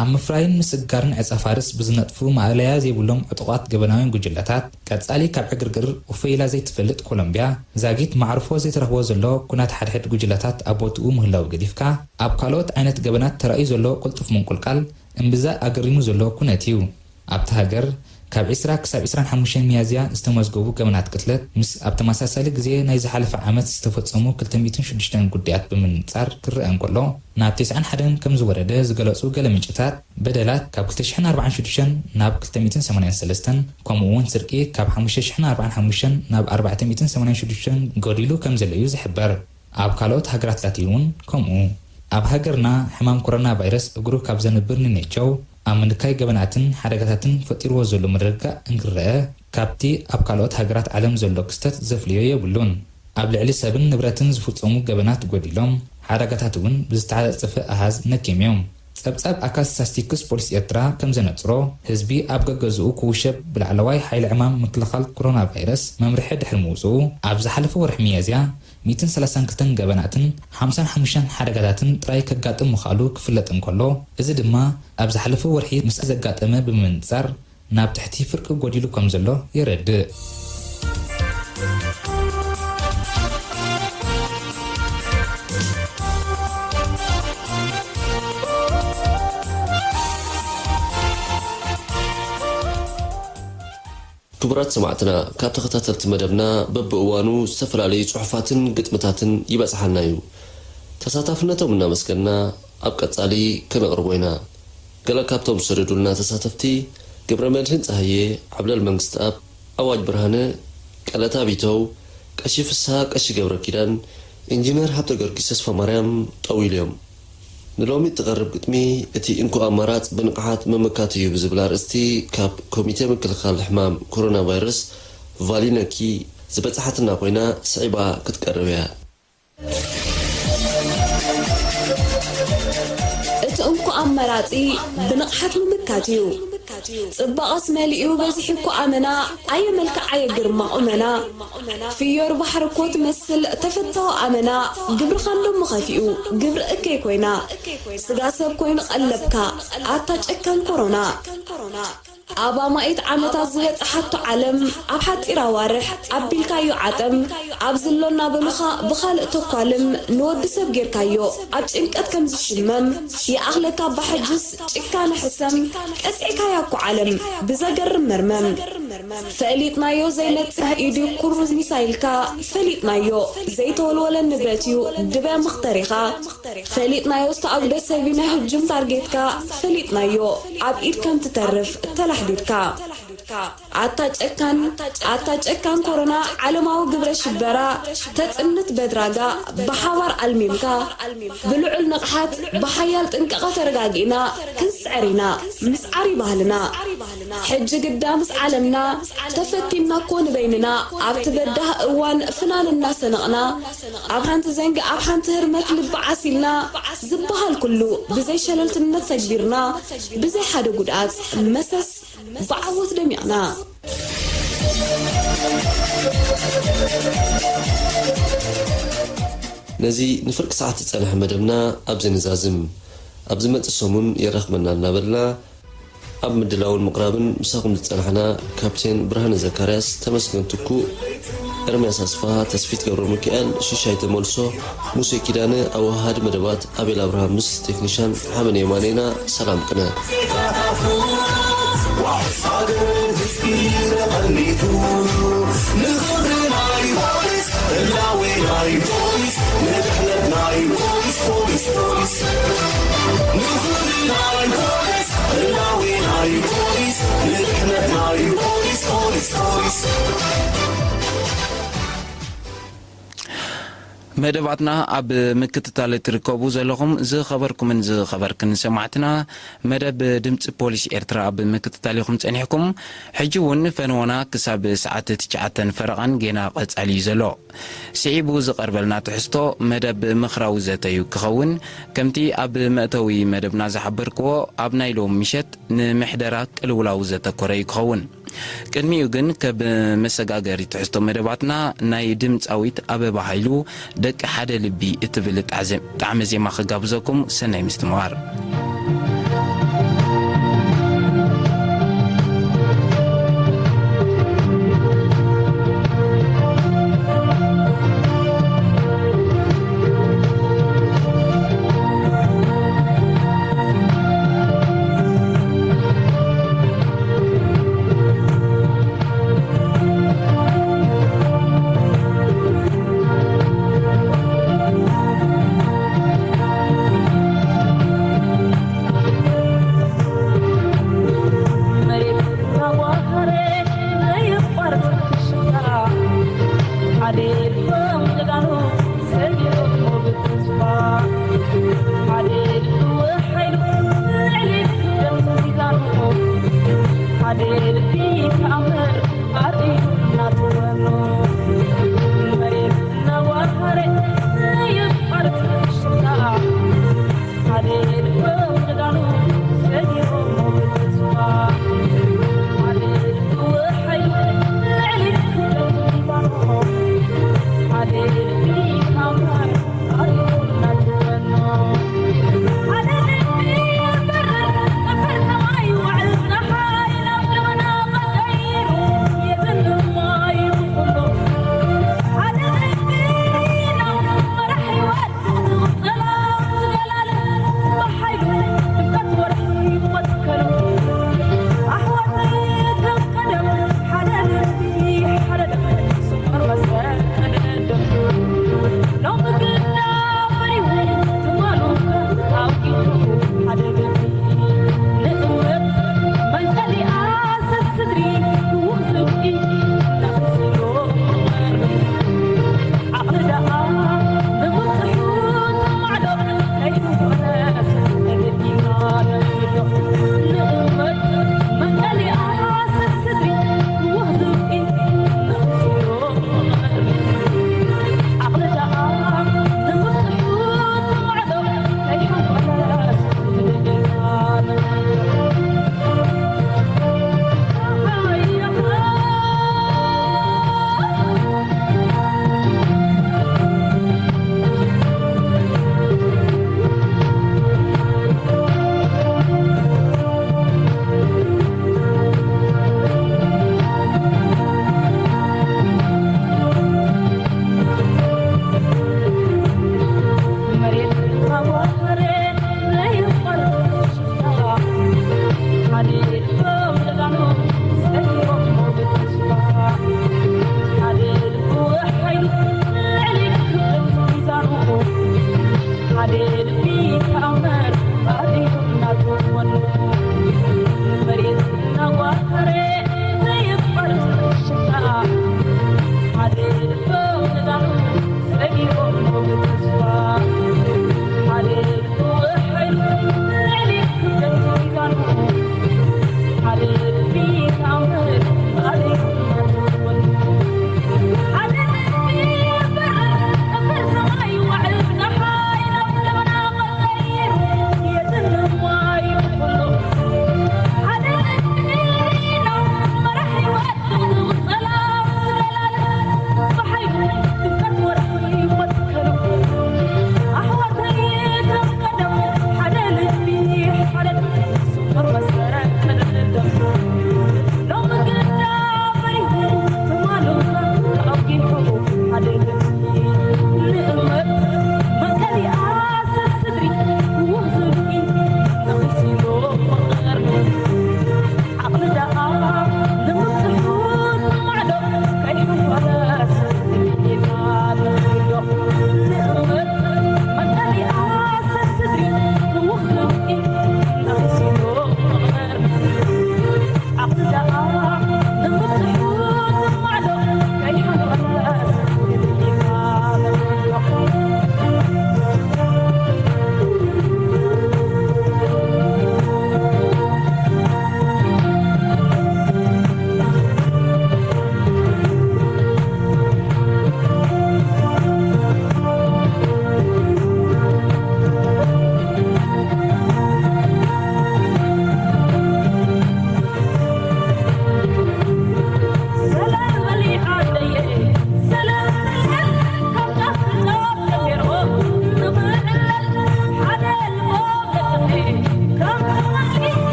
ኣብ ምፍራይን ምስጋርን ዕፀ ፋርስ ብዝነጥፉ ማእለያ ዘይብሎም ዕጡቓት ገበናውያን ጉጅለታት ቀጻሊ ካብ ዕግርግር ወፈይላ ዘይትፈልጥ ኮሎምቢያ ዛጊት ማዕርፎ ዘይትረኽቦ ዘሎ ኩናት ሓድሕድ ጉጅለታት ኣብ ቦትኡ ምህላው ገዲፍካ ኣብ ካልኦት ዓይነት ገበናት ተራእዩ ዘሎ ቁልጡፍ ምንቁልቃል እምብዛ ኣገሪሙ ዘሎ ኩነት እዩ ኣብቲ ሃገር ካብ 20 ክሳብ 25 ሚያዝያ ዝተመዝገቡ ገበናት ቅትለት ምስ ኣብ ተመሳሳሊ ግዜ ናይ ዝሓለፈ ዓመት ዝተፈጸሙ 206 ጉዳያት ብምንጻር ክርአ እንከሎ ናብ 91 ከም ዝወረደ ዝገለጹ ገለ ምንጭታት በደላት ካብ 2046 ናብ 283 ከምኡውን ስርቂ ካብ 5045 ናብ 486 ጎዲሉ ከም ዘለዩ ዝሕበር ኣብ ካልኦት ሃገራት ላቲን እውን ከምኡ ኣብ ሃገርና ሕማም ኮሮና ቫይረስ እግሩ ካብ ዘንብር ንኔቸው ኣብ ምልካይ ገበናትን ሓደጋታትን ፈጢርዎ ዘሎ ምድርጋእ እንግረአ ካብቲ ኣብ ካልኦት ሃገራት ዓለም ዘሎ ክስተት ዘፍልዮ የብሉን ኣብ ልዕሊ ሰብን ንብረትን ዝፍጸሙ ገበናት ጎዲሎም ሓደጋታት እውን ብዝተዓፀፈ ኣሃዝ ነኪሞም ጸብጻብ ኣካል ስታቲስቲክስ ፖሊስ ኤርትራ ከም ዘነጽሮ ህዝቢ ኣብ ገገዝኡ ክውሸብ ብላዕለዋይ ሓይሊ ዕማም ምክልኻል ኮሮና ቫይረስ መምርሒ ድሕሪ ምውፅኡ ኣብ ዝሓለፈ ወርሒ ሚያዝያ 132 ገበናትን 55 ሓደጋታትን ጥራይ ከጋጥም ምኻሉ ክፍለጥ እንከሎ እዚ ድማ ኣብ ዝሓለፈ ወርሒ ምስ ዘጋጠመ ብምንጻር ናብ ትሕቲ ፍርቂ ጎዲሉ ከም ዘሎ የረድእ ክቡራት ሰማዕትና ካብ ተኸታተልቲ መደብና በብእዋኑ ዝተፈላለዩ ጽሑፋትን ግጥምታትን ይበጽሓልና እዩ ተሳታፍነቶም እናመስገንና ኣብ ቀጻሊ ከነቕርቦ ኢና ገለ ካብቶም ዝሰደዱልና ተሳተፍቲ ገብረ መድህን ፀሃየ ዓብለል መንግስቲ ኣብ ኣዋጅ ብርሃነ ቀለታ ቢተው ቀሺ ፍስሓ ቀሺ ገብረ ኪዳን ኢንጂነር ሃብተ ገርጊስ ተስፋ ማርያም ጠዊል እዮም ንሎሚ ትቐርብ ግጥሚ እቲ እንኩ ኣማራጽ ብንቕሓት መመካት እዩ ብዝብል ኣርእስቲ ካብ ኮሚቴ ምክልኻል ሕማም ኮሮና ቫይረስ ቫሊነኪ ዝበፅሓትና ኮይና ስዒባ ክትቀርብ እያ እቲ እንኩ ኣመራጺ ብንቕሓት ምምካት እዩ ጽባቐስ መሊኡ በዚሕ እኮ ኣመና ኣየ መልክዕ ኣየ ግርማ ቁመና ፍዮር ባሕሪ እኮ ትመስል ተፈታዊ ኣመና ግብሪ ኻንዶም መኸፊኡ ግብሪ እከይ ኮይና ስጋ ሰብ ኮይኑ ቐለብካ ኣታ ጨካን ኮሮና ኣባ ማኢት ዓመታት ዝበፅሓቶ ዓለም ኣብ ሓጢር ኣዋርሕ ኣቢልካዮ ዓጠም ኣብ ዝሎና በሉኻ ብኻልእ ተኳልም ንወዲ ሰብ ጌርካዮ ኣብ ጭንቀት ከም ዝሽመም የኣኽለካ ባሕጅስ ጭካነ ሕሰም ቀፂዕካያ እኮ ዓለም ብዘገርም መርመም ፈሊጥናዮ ዘይመጽሕ ኢዱ ኩሩዝ ሚሳይልካ ፈሊጥናዮ ዘይተወልወለ ንብረት እዩ ድበ ምኽተሪኻ ፈሊጥናዮ ዝተኣግደ ሰቢና ህጅም ታርጌትካ ፈሊጥናዮ ኣብ ኢድ ከም ትተርፍ ተላሕዲድካ ኣታ ጨካን ኮሮና ዓለማዊ ግብረ ሽበራ ተጽንት በድራጋ ብሓባር ኣልሚምካ ብልዑል ንቕሓት ብሓያል ጥንቀቐ ተረጋጊእና ክንስዕሪና ምስዓሪ ባህልና ሕጂ ግዳ ምስ ዓለምና ተፈቲና እኮ ንበይንና ኣብ ትበዳህ እዋን ፍናንና ሰነቕና ኣብ ሓንቲ ዘንጊ ኣብ ሓንቲ ህርመት ልቢ ዓሲልና ዝበሃል ኩሉ ብዘይ ሸለልትነት ሰግቢርና ብዘይ ሓደ ጉድኣት መሰስ بعوض دميعنا نزي نفرق ساعة تصالح مدمنا أبزي نزازم أبزي ما تسومون يرخمنا نابلنا أب مدلاو المقرابن مساقم تصالحنا كابتن برهان زكارياس تمسكن تكو إرمياس أصفا تسفيت قبر مكيال شيشاي تمولسو موسيقى دانة أو هاد مدبات أبيل أبراهام مس تكنيشان حامن يمانينا سلام قناة وحصادر تسكير قليتو نغضر ناي بوليس اللاوي ناي بوليس نبحلت ناي بوليس بوليس بوليس نغضر ناي بوليس اللاوي ناي بوليس نبحلت ناي بوليس بوليس بوليس مدباتنا أب مكتتالة تركبوا زلهم ز خبركم من ز خبركن سمعتنا مدب دمت بوليس إرترا أب مكتتالهم تنحكم حجون فنونا كسب ساعات تجعتن فرقان جينا قد علي زلو سعيبو زقربلنا تحستو مدب مخراو زتيو كخون كمتي أب مأتوي مدبنا زحبركو أب نايلو مشت نمحدرك الولاو زتكوري كخون ቅድሚኡ ግን ከብ መሰጋገሪ ትሕዝቶ መደባትና ናይ ድምፂ ኣዊት ኣበባ ሃይሉ ደቂ ሓደ ልቢ እትብል ጣዕመ ዜማ ክጋብዘኩም ሰናይ ምስትምሃር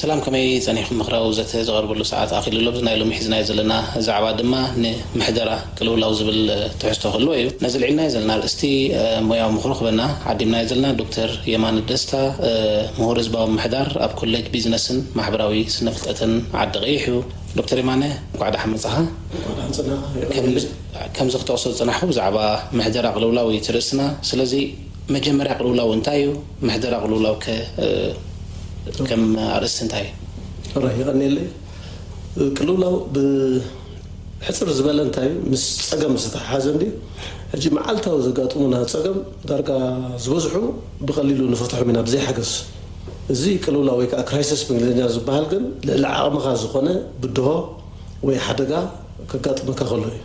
سلام كمي صنيح مخراو زت زغرب له ساعات اخي لبز نايلو محزنا يزلنا زعبا دما محدره كلولاو زبل تحستو خلو ايو نزل عنا يزلنا الاستي مويا مخرخ بنا عديمنا يزلنا دكتور يمان الدستا مهور زباو محدار اب كوليج بيزنسن محبراوي سنفتتن عد غيحو دكتور يمان قاعد احمد صها كم زغت اوصل صنحو زعبا محدره كلولاو يترسنا سلازي مجمرة قلولاو انتايو محدره كلولاو كم عرست انتاي راهي غني لي كلولاو بحصر زباله انتاي مس صقم ستحازندي اجي معالتاو زقاطمنا صقم داركا زبزحو بقليلو نفتحو منا بزي حقس زي كلولاو يك كرايسيس بالانجليزي زبال كن للعامخا زخونه بدو وي حدغا كقاطمك خلوي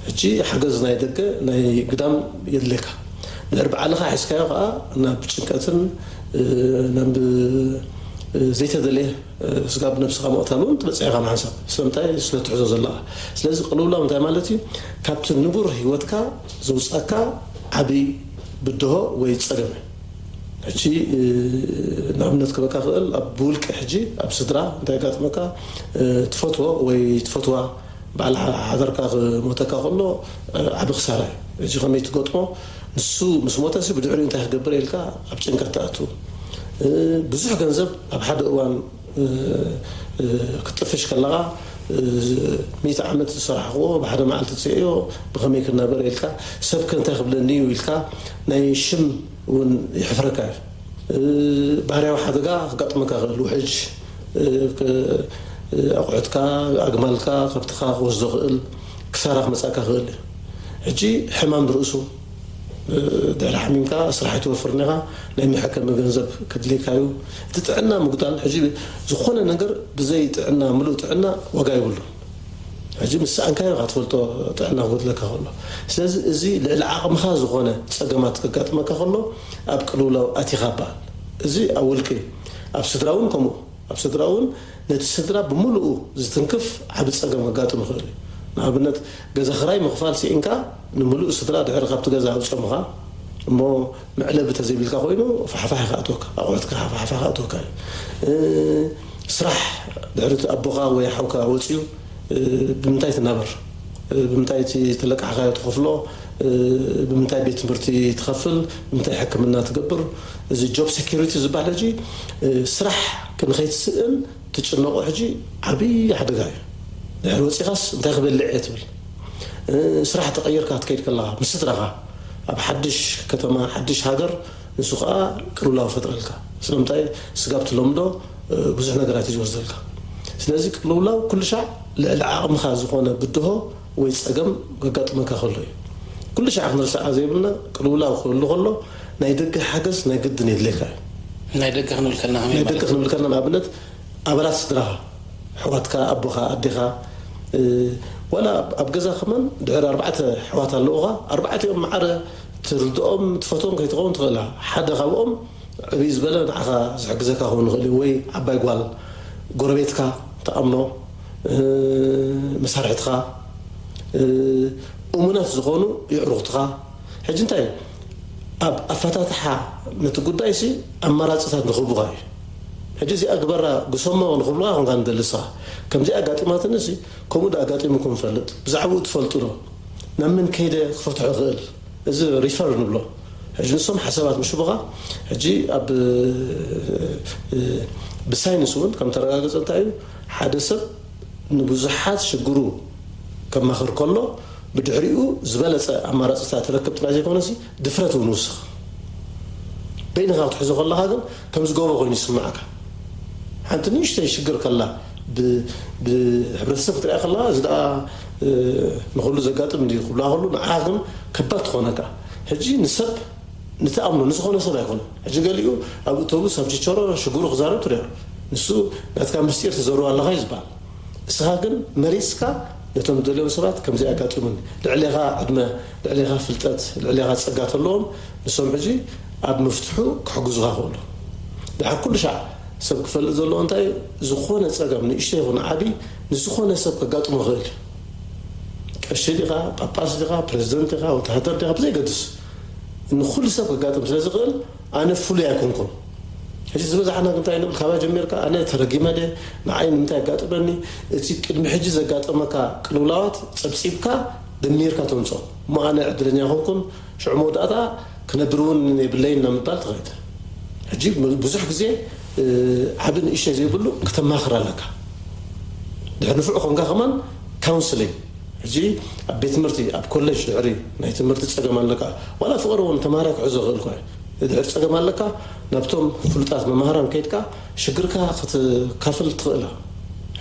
اجي حقز ناي دقه ناي قدام يدلكا الاربعه لخا حسكايو انا بچنقتن نم زيت دليه سقاب نفس قاموتالون تبصيغا محسب سمتاي سلتحزو زلا سلازي قلولا انت مالتي كابتن نبور هيوتكا زوصاكا عبي بدو وي تصدم حجي نعمنت كبكا خل ابولك حجي اب صدرا انت قاتمكا تفوتو وي تفوتوا بعل حضركا موتكا كله عبي خساره يجي خميت قطمو نسو مسموتاسي بدعري انت تقبر يلكا اب چنكتاتو بزح ገንዘብ ኣብ ሓደ እዋን ክትጥፍሽ ከለኻ 100 ዓመት ዝሰርሕዎ ብሓደ መዓልቲ ፅዮ ብኸመይ ክናበር ኢልካ ሰብ ከንታይ ክብለኒ ኢልካ ናይ ሽም እውን ይሕፍረካ ባህርያዊ ሓደጋ ክጋጥመካ ክእል ውሕጅ ኣቑሑትካ ኣግማልካ ከብትካ ክወስዶ ክእል ክሳራ ክመፃካ ክእል ሕጂ ሕማም ብርእሱ دار حميمكا صراحه توفرناها لاني حكم ገንዘብ كدليكايو تطعنا مقدال حجي زخونه ነገር بزي طعنا ملو طعنا وغا يبلو حجي مسان كاي غاتفلطو طعنا غدلك هولو سلازي ازي العقمخا زخونه صقمات كغاطمكا هولو اب قلولاو اتيخابال ازي اولكي اب صدراون كمو اب صدراون نتسدرا بملؤ زتنكف عبد صقم غاطم خوري نابنت غزا خراي مخفال سينكا نملؤ صدرا دحر قبط غزا وصمخا مو معلب تزيبلكا خوينو فحفاح خاطوك اقعدك فحفاح خاطوك صراح دحرت ابوغا ويا حوكا وصيو بمنتاي تنبر بمنتاي تلقح خايا تخفلو بمنتاي بيت مرتي تخفل بمنتاي حكمنا تقبر زي جوب سيكوريتي زبالجي صراح كن خيت سئل تشنقو حجي عبي حدغاي دحر وصي خاص انت خبلع تبل صراحه تغيرك تكيد كلها مسترغا اب حدش كتما حدش هاجر نسوقا كرولاو فترلكا سلامتاي سقابت لومدو بزح نغرات يوزلكا سلازي كرولاو كل شيء العقم خازخونه بدهو وي صقم غقطمكا خلو كل شيء نرسع زيبلنا كرولاو خلو ناي دغ حاجز ناي قدن يدلكا ناي دغ خنلكنا ناي دغ خنلكنا ابنت ابرات صدرها حواتكا ابوخا اديخا ولا ابغزا خمن دحر 4 حوات اللغه 4 يوم معره تردኦም تفوتون كيتقون تغلا حدا خاوم عبيز بلن عخا زحجزكا هون غلي وي عباي قال غربيتكا تامنو مسارعتكا امونات زغونو يعرضتكا حج انتي اب افتاتحا نتقدايسي امراصات نخبغاي حجزي اكبر قسمه ونخبغا هون كان دلصا كم زي اغاطيمات نسي كومود اغاطيمكم فلط بزعبو تفلطوا نمن كيده فتحو غل از ريفر نبلو حجي نصم حسابات مش بغا حجي اب بساينسون كم ترغاغص انتايو حادثه نبزحات شغرو كما خر كله بدعريو زبلص امراصات تركبت نازي كونسي دفرتو نوسخ بينها تحزو الله هذا كم زغوبو غني يسمعك حتى نيشتي شجر كلا بحبرتسب تريخ الله زدا نقولو زقاطم ندي كلها كله نعاهم كبات خونكا حجي نسب نتامنو نسخونه سبا يكون حجي قال لي ابو توبس سبجي چورو شغورو خزارو تريو نسو ناتكا مستير تزورو الله يزبال اسهاغن مريسكا نتوم دلو سبات كم زي اقاطمن لعليها عدمه لعليها فلطات لعليها صقات لهم نسوم حجي اب مفتحو كحجزها هولو دع كل شيء سب كفل زلو انتاي زخونه صقم نيشته هون عبي نزخونه سب كغاطمو خيل كشيدغا باباسدغا بريزيدنتغا وتحضرتغا بزي قدس ان كل سب كغاطم سلازغل انا فولي يكونكم ሕጂ ዝበዛሕና እንታይ ንብል ካባ ጀሚርካ ኣነ ተረጊመ ደ ንዓይ ንምንታይ ኣጋጥመኒ እቲ ቅድሚ ሕጂ ዘጋጠመካ ቅልውላዋት ፀብፂብካ ደሚርካ ተምፆ እሞ ኣነ ዕድለኛ ኮንኩን ሽዑ መወዳእታ ክነብር እውን የብለይን ንምባል ትኸይድ ሕጂ ብዙሕ ግዜ ዓብ ንእሽተይ ዘይብሉ ክተማኽር ኣለካ ድሕሪ ንፍዑ ኮንካ ከማን ካውንስሊንግ ሕጂ ኣብ ቤት ትምህርቲ ኣብ ኮሌጅ ድሕሪ ናይ ትምህርቲ ፀገም ኣለካ ዋላ ፍቅሪ እውን ተምሃራይ ክሕዞ ክእል ኮ ድሕሪ ፀገም ኣለካ ናብቶም ፍሉጣት መምሃራን ከይድካ ሽግርካ ክትካፍል ትኽእላ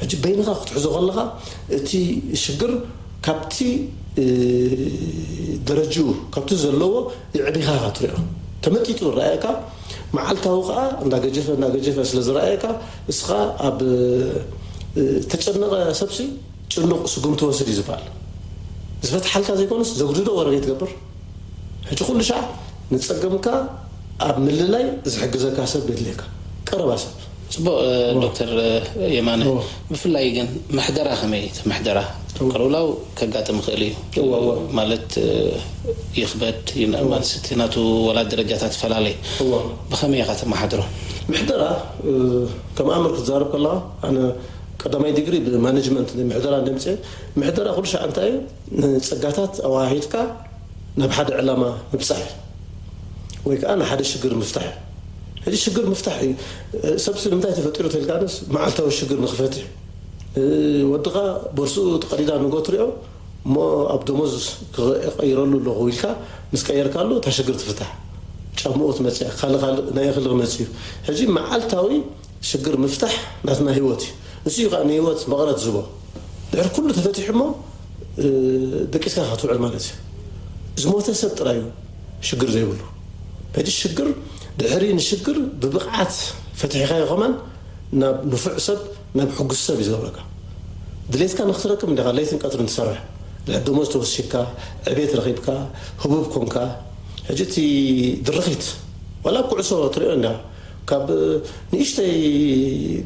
ሕጂ በይንኻ ክትሕዞ ከለኻ እቲ ሽግር ካብቲ ደረጅኡ ካብቲ ዘለዎ ይዕቢኻ ትሪኦ ተመጢጡ ረኣየካ መዓልታዊ ከዓ እንዳገጀፈ ስለ ዝረኣየካ እስኻ ኣብ ተጨነቐ ሰብሲ ጭኑቕ ስጉም ትወስድ እዩ ዝበሃል ዝፈትሓልካ ዘይኮነስ ዘጉድዶ ወረቀ ትገብር ሕጂ ኩሉ ሻዕ ንፀገምካ ኣብ ምልላይ ዝሕግዘካ ሰብ የድልየካ ቀረባ ሰብ ፅቡቅ ዶክተር የማነ ብፍላይ ግን መሕደራ ከመይ መሕደራ ቅልውላው ከጋጥም ክእል እዩ ማለት ይኽበድ ማለት ናቱ ወላድ ደረጃታት ፈላለይ ብኸመይ ኢኻ ተመሓድሮ ምሕደራ ከም ኣምር ክትዛረብ ከለኻ ኣነ ቀዳማይ ዲግሪ ብማኔጅመንት ምሕደራ እንደምፅአ ምሕደራ ኩሉ ሻዕ እንታይ እዩ ንፀጋታት ኣዋሂድካ ናብ ሓደ ዕላማ ምብፃሕ ወይ ከዓ ንሓደ ሽግር ምፍታሕ ሕጂ ሽግር ምፍታሕ እዩ ሰብሲ ንምንታይ ተፈጢሩ ተልካንስ መዓልታዊ ሽግር ንክፈትሕ ወድኻ ቦርስኡ ተቀዲዳ ንጎ ትሪኦ እሞ ኣብ ደሞዝ ክቀይረሉ ኣለኹ ኢልካ ምስ ቀየርካሉ እታ ሽግር ትፍታሕ ጫምኡ ትመፅእ ካልእ ናይ እኽሊ ክመፅእ እዩ ሕጂ መዓልታዊ ሽግር ምፍታሕ ናትና ሂወት እዩ እሱ ከዓ ንሂወት መቕረት ዝቦ ድሕሪ ኩሉ ተፈቲሑ እሞ ደቂስካ ክትውዕል ማለት እዩ ዝሞተ ሰብ ጥራዩ ሽግር ዘይብሉ ሕጂ ሽግር ድሕሪ ንሽግር ብብቕዓት ፈቲሕካ ይኸመን ናብ ንፉዕ ሰብ ናብ ሕጉስ ሰብ ይዝገብረካ ድሌትካ ንክትረክብ እንዲኻ ለይትን ቀትርን ትሰርሕ ድሕሪ ደሞዝ ተወሲድካ ዕቤት ረኺብካ ህቡብ ኮንካ ሕጂ እቲ ድርኺት ዋላ ኩዕሶ ትሪኦ እንዲኻ ካብ ንእሽተይ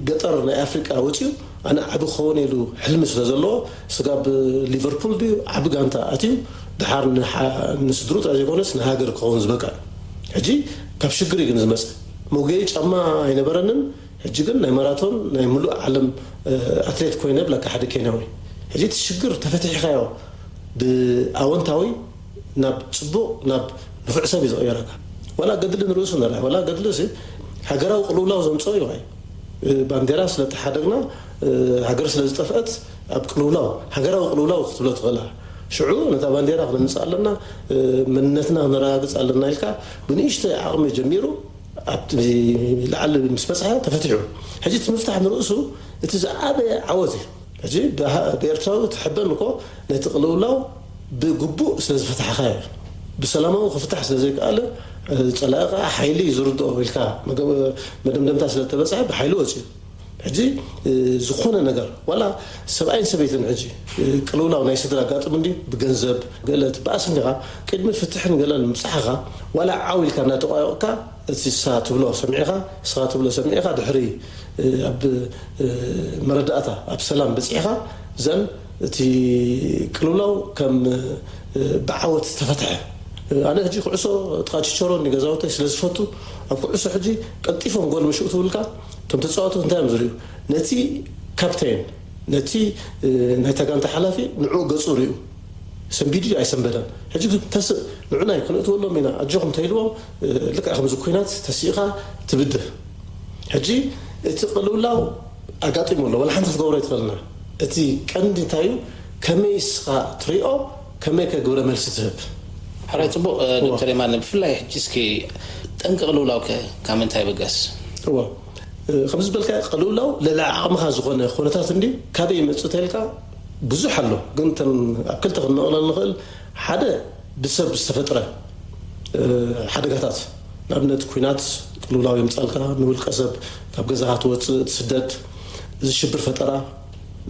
ገጠር ናይ ኣፍሪቃ ወፂኡ ኣነ ዓብ ክኸውን ኢሉ ሕልሚ ስለ ዘለዎ ስጋብ ሊቨርፑል ድዩ ዓብ ጋንታ ኣትዩ ድሓር ንስድሩ ጥራይ ዘይኮነስ ንሃገር ክኸውን ዝበቃዕ ሕጂ ካብ ሽግር ግን ዝመፅእ መውገይ ጫማ ኣይነበረንን ሕጂ ግን ናይ ማራቶን ናይ ሙሉእ ዓለም ኣትሌት ኮይነ ብላካ ሓደ ኬንያዊ ሕጂ እቲ ሽግር ተፈቲሕካዮ ብኣወንታዊ ናብ ፅቡቕ ናብ ንፉዕ ሰብ እዩ ዝቕየረካ ዋላ ገድሊ ንርእሱ ንርኣይ ዋላ ገድሊ ሃገራዊ ቅልውላው ዘምፅኦ እዩ ባንዴራ ስለተሓደግና ሃገር ስለ ዝጠፍአት ኣብ ቅልውላው ሃገራዊ ቅልውላው ክትብሎ ትኽእላ ሽዑ ነታ ባንዴራ ክነምፅእ ኣለና መንነትና ክነረጋግፅ ኣለና ኢልካ ብንእሽተይ ዓቕሚ ጀሚሩ ላዓሊ ምስ በፅሐ ተፈቲሑ ሕጂ እቲ ምፍታሕ ንርእሱ እቲ ዝዓበየ ዓወት እዩ ሕጂ ብኤርትራዊ ትሕበን እኮ ነቲ ቅልውላው ብግቡእ ስለ ዝፈታሕካ ብሰላማዊ ክፍታሕ ስለ ዘይከኣለ ፀላእኻ ሓይሊ ዝርድኦ ኢልካ መደምደምታ ስለ ተበፅሐ ብሓይሊ ወፅዩ ሕጂ ዝኾነ ነገር ዋላ ሰብኣይን ሰበይትን ሕጂ ቅልውላው ናይ ስድራ ጋጥም እንዲ ብገንዘብ ገለ ትበኣስ እንዲኻ ቅድሚ ፍትሕን ገለን ምብፃሕኻ ዋላ ዓው ኢልካ እናተቋየቕካ እቲ ስኻ ትብሎ ሰሚዕኻ ድሕሪ ኣብ መረዳእታ ኣብ ሰላም በፂዕኻ ዘን እቲ ቅልውላው ከም ብዓወት ተፈትሐ ኣነ ሕጂ ኩዕሶ ጥቃችቸሮ ገዛውተይ ስለ ዝፈቱ ኣብ ኩዕሶ ሕጂ ቀልጢፎም ጎል ምሽኡ ትብልካ እቶም ተፃወቱ እንታይ እዮም ዝርዩ ነቲ ካፕቴን ነቲ ናይ ተጋንታ ሓላፊ ንዑ ገፁ ርዩ ሰንቢድ ኣይሰንበደን ሕጂ ተስእ ንዑናይ ክንእትወሎም ኢና ኣጆኹም ተይልዎም ልክዕ ከምዚ ኩናት ተሲኢኻ ትብድህ ሕጂ እቲ ቅልውላው ኣጋጢሙ ኣሎ ዋላ ሓንቲ ክትገብሮ ይትኽእልና እቲ ቀንዲ እንታይ እዩ ከመይ ስኻ ትሪኦ ከመይ ከግብረ መልሲ ትህብ حرای صبح دکتر ایمان بفلای حجیسکی تنق قلولاو که کامن تای بگس. هو خمس بالك قلولاو لا عمها زغنا خونتات عندي كابي متصلك بزح له قلت أكلت النقل النقل حدا بسبب استفترة حدا قطعت نبنت كوينات قلولاو يمتصلك نقول كسب كابجا زهات وتسدد الشبر فترة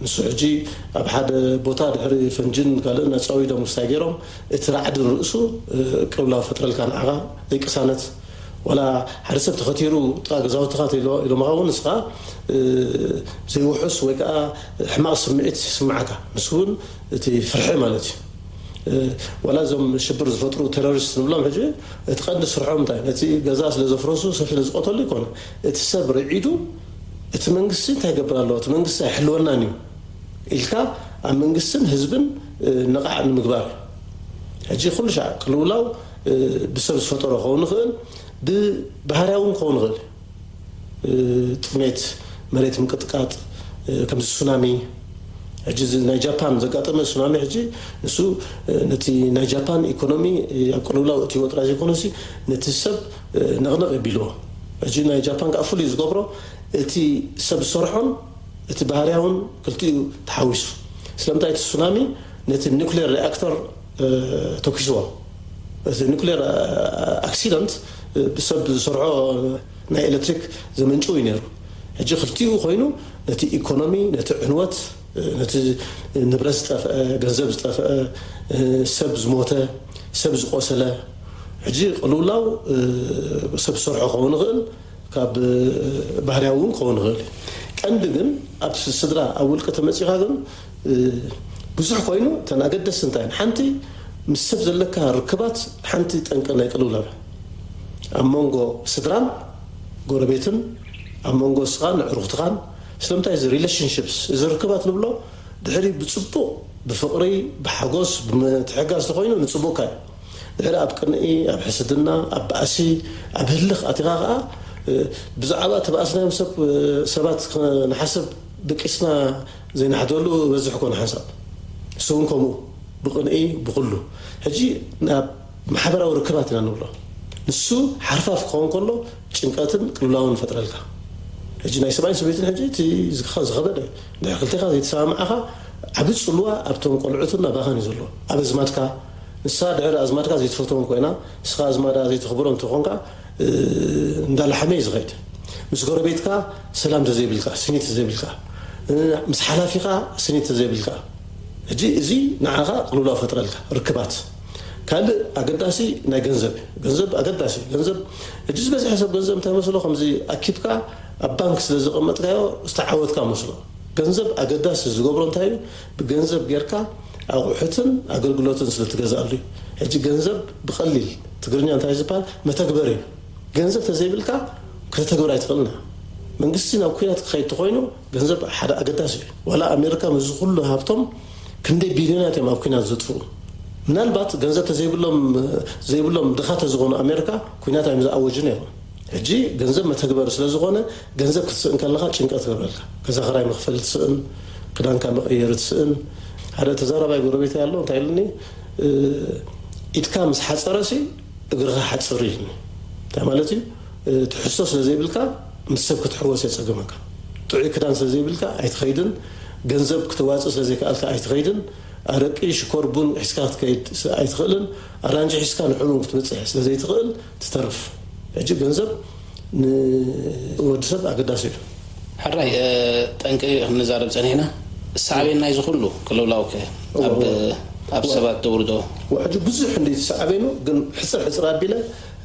نسوجي أبحد بوتار حري فنجن قالنا تسوي ده مستعجرهم اترعد الرؤسو قلولاو فترة اللي كان عغا ذيك سنة ولا حرسب تخطيرو طاق زاو تخاطيلو إلو مغاون نسخة زي وحس ويكا حماق سمعت سمعك مسؤول تي فرحي مالتي ولا زم شبر زفطرو تيرورست نبلام حجي تقند سرعهم تاع نتي غزاس لزفرسو سفل زقطل يكون اتسبر يعيدو اتمنغسن تايغبر الله اتمنغس يحلونا ني إلكا منغسن حزبن نقع المغبار حجي كل شيء قلولاو بسبب فطره خون خل ببهراون خون خل تميت مريت مقطقات كم سونامي حجي ناي جابان زقاطم سونامي حجي نسو نتي ناي جابان ايكونومي يقولوا تي وطراج ايكونومي نتسب نغنغ بيلو حجي ناي جابان قفل يزغبرو تي سب سرحون تي بهراون كلتي تحوش سلامتايت السونامي نتي النيوكلير رياكتور توكيشوا النيوكلير اكسيدنت بسبب سرعه ناي الكتريك زمن شو ينيرو حجي خلتيو خوينو نتي ايكونومي نتي عنوات نتي نبرز غنزب طف سبز موته سبز قوسله حجي قلولاو سب سرعه خون غل كاب بهرياون خون غل قند ግን ኣብ ስድራ ኣብ ውልቀ ተመፂኻ ግን ብዙሕ ኮይኑ ተናገደስ እንታይ ሓንቲ ምስ ሰብ ዘለካ ርክባት ሓንቲ ጠንቀና ይቅልውላ ኣብ መንጎ ስድራን ጎረቤትን ኣብ መንጎ ስኻን ዕሩኽትኻን ስለምታይ እዚ ሪሌሽንሽፕስ እዚ ርክባት ንብሎ ድሕሪ ብፅቡቕ ብፍቕሪ ብሓጎስ ብትሕጋዝ ተኮይኑ ንፅቡቅ ካይ ድሕሪ ኣብ ቅንኢ ኣብ ሕስድና ኣብ ባእሲ ኣብ ህልኽ ኣቲኻ ከዓ ብዛዕባ ተባእስናዮም ሰባት ንሓስብ ደቂስና ዘይናሕደሉ በዝሕ ኮነ ሓሳብ ሰውን ከምኡ ብቅንኢ ብኩሉ ሕጂ ናብ ማሕበራዊ ርክባት ኢና ንብሎ ንሱ ሓርፋፍ ክኸውን ከሎ ጭንቀትን ቅልውላውን ፈጥረልካ ሕጂ ናይ ሰብኣይን ሰበይትን ሕጂ እቲ ዝኸበደ ናይ ክልቴኻ ዘይተሰማምዓኻ ዓብይ ፅልዋ ኣብቶም ቆልዑትን ናባኻን እዩ ዘሎ ኣብ ኣዝማድካ ንሳ ድሕሪ ኣዝማድካ ዘይትፈትዎም ኮይና ንስኻ ኣዝማዳ ዘይትኽብሮ እንትኾንካ እንዳላሕመ ዝኸይድ ምስ ጎረቤትካ ሰላም ተዘይብልካ ስኒት ተዘይብልካ ምስ ሓላፊኻ ስኒት ተዘይብልካ ሕጂ እዚ ንዓኻ ቅልውላው ፈጥረልካ ርክባት ካልእ ኣገዳሲ ናይ ገንዘብ ኣገዳሲ ገንዘብ ሕጂ ዝበዝሐ ሰብ ገንዘብ እንታይ መስሎ ከምዚ ኣኪብካ ኣብ ባንክ ስለ ዝቐመጥካዮ ዝተዓወትካ መስሎ ገንዘብ ኣገዳሲ ዝገብሮ እንታይ እዩ ብገንዘብ ጌርካ ኣቑሑትን ኣገልግሎትን ስለ ትገዛእሉ ሕጂ ገንዘብ ብቐሊል ትግርኛ እንታይ ዝበሃል መተግበር እዩ ገንዘብ ተዘይብልካ ከተግበር ኣይትኽእልና መንግስቲ ናብ ኩናት ክኸይድ ተኮይኑ ገንዘብ ሓደ ኣገዳሲ እዩ ዋላ ኣሜሪካ ምስ ኩሉ ሃብቶም ክንደይ ቢልዮናት እዮም ኣብ ኩናት ዘጥፍኡ ምናልባት ገንዘብ ዘይብሎም ድኻ ተዝኾኑ ኣሜሪካ ኩናት እዮም ዝኣወጁ ነይሮም ሕጂ ገንዘብ መተግበር ስለ ዝኾነ ገንዘብ ክትስእን ከለኻ ጭንቀት ትገብረልካ ገዛ ኽራይ መኽፈል ትስእን ክዳንካ መቐየር ትስእን ሓደ ተዛራባይ ጎረቤት ያለው እንታይ ኢሉኒ ኢድካ ምስ ሓፀረሲ እግርኻ ሓፅር እዩ እንታይ ማለት እዩ ትሕሶ ስለ ዘይብልካ ምስ ሰብ ክትሕወስ የፀገመካ ጥዑይ ክዳን ስለ ዘይብልካ ኣይትኸይድን ገንዘብ ክትዋፅእ ስለ ዘይከኣልካ ኣይትኸይድን ኣረቂ ሽኮር ቡን ሒዝካ ክትከይድ ኣይትኽእልን ኣራንጂ ሒዝካ ንሕሉም ክትበፅሕ ስለ ዘይትኽእል ትተርፍ ሕጂ ገንዘብ ንወዲ ሰብ ኣገዳሲ እዩ ሕራይ ጠንቂ ክንዛረብ ፀኒሕና ሳዕቤና እዩ ዝኩሉ ቅልውላውከ ኣብ ሰባት ደውርዶ ሕጂ ብዙሕ እንዴ ተሰዓበይኑ ግን ሕፅር ኣቢለ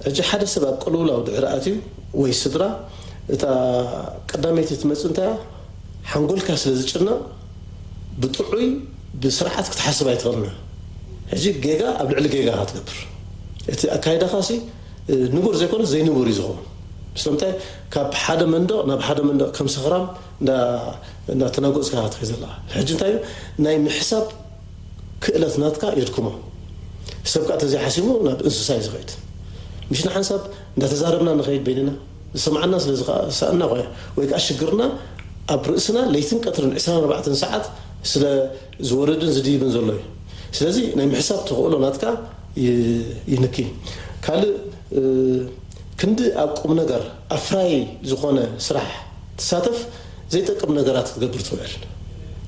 ሕጂ ሓደ ሰብ ኣብ ቅልውላው ድሕሪ ኣትዩ ወይ ስድራ እታ ቀዳመይቲ ትመፅእ እንታይ ሓንጎልካ ስለ ዝጭናቕ ብጥዑይ ብስርዓት ክትሓስብ ኣይትኽእልና ሕጂ ጌጋ ኣብ ልዕሊ ጌጋ ክትገብር እቲ ኣካይዳኻሲ ንቡር ዘይኮነ ዘይንቡር እዩ ዝኸውን ስለምንታይ ካብ ሓደ መንደቕ ናብ ሓደ መንደቕ ከም ሰኽራም እንዳተናጎፅካ ትኸይ ዘለካ ሕጂ እንታይ እዩ ናይ ምሕሳብ ክእለት ናትካ የድክሞ ሰብ ከዓ ተዘይሓሲሙ ናብ እንስሳ እዩ ዝኸይድ مش نحسب نتزاربنا نخيل بيننا سمعنا سألنا ويك أشجرنا أبرئسنا ليتن كترن 24 ساعة سلا زوردن زديبن زلوي سلازي نايم حساب تقولوا ناتكا ينكي قال كند أقوم نجار أفراي زخانة سرح تساتف زي تقوم نجارات تقدر تقول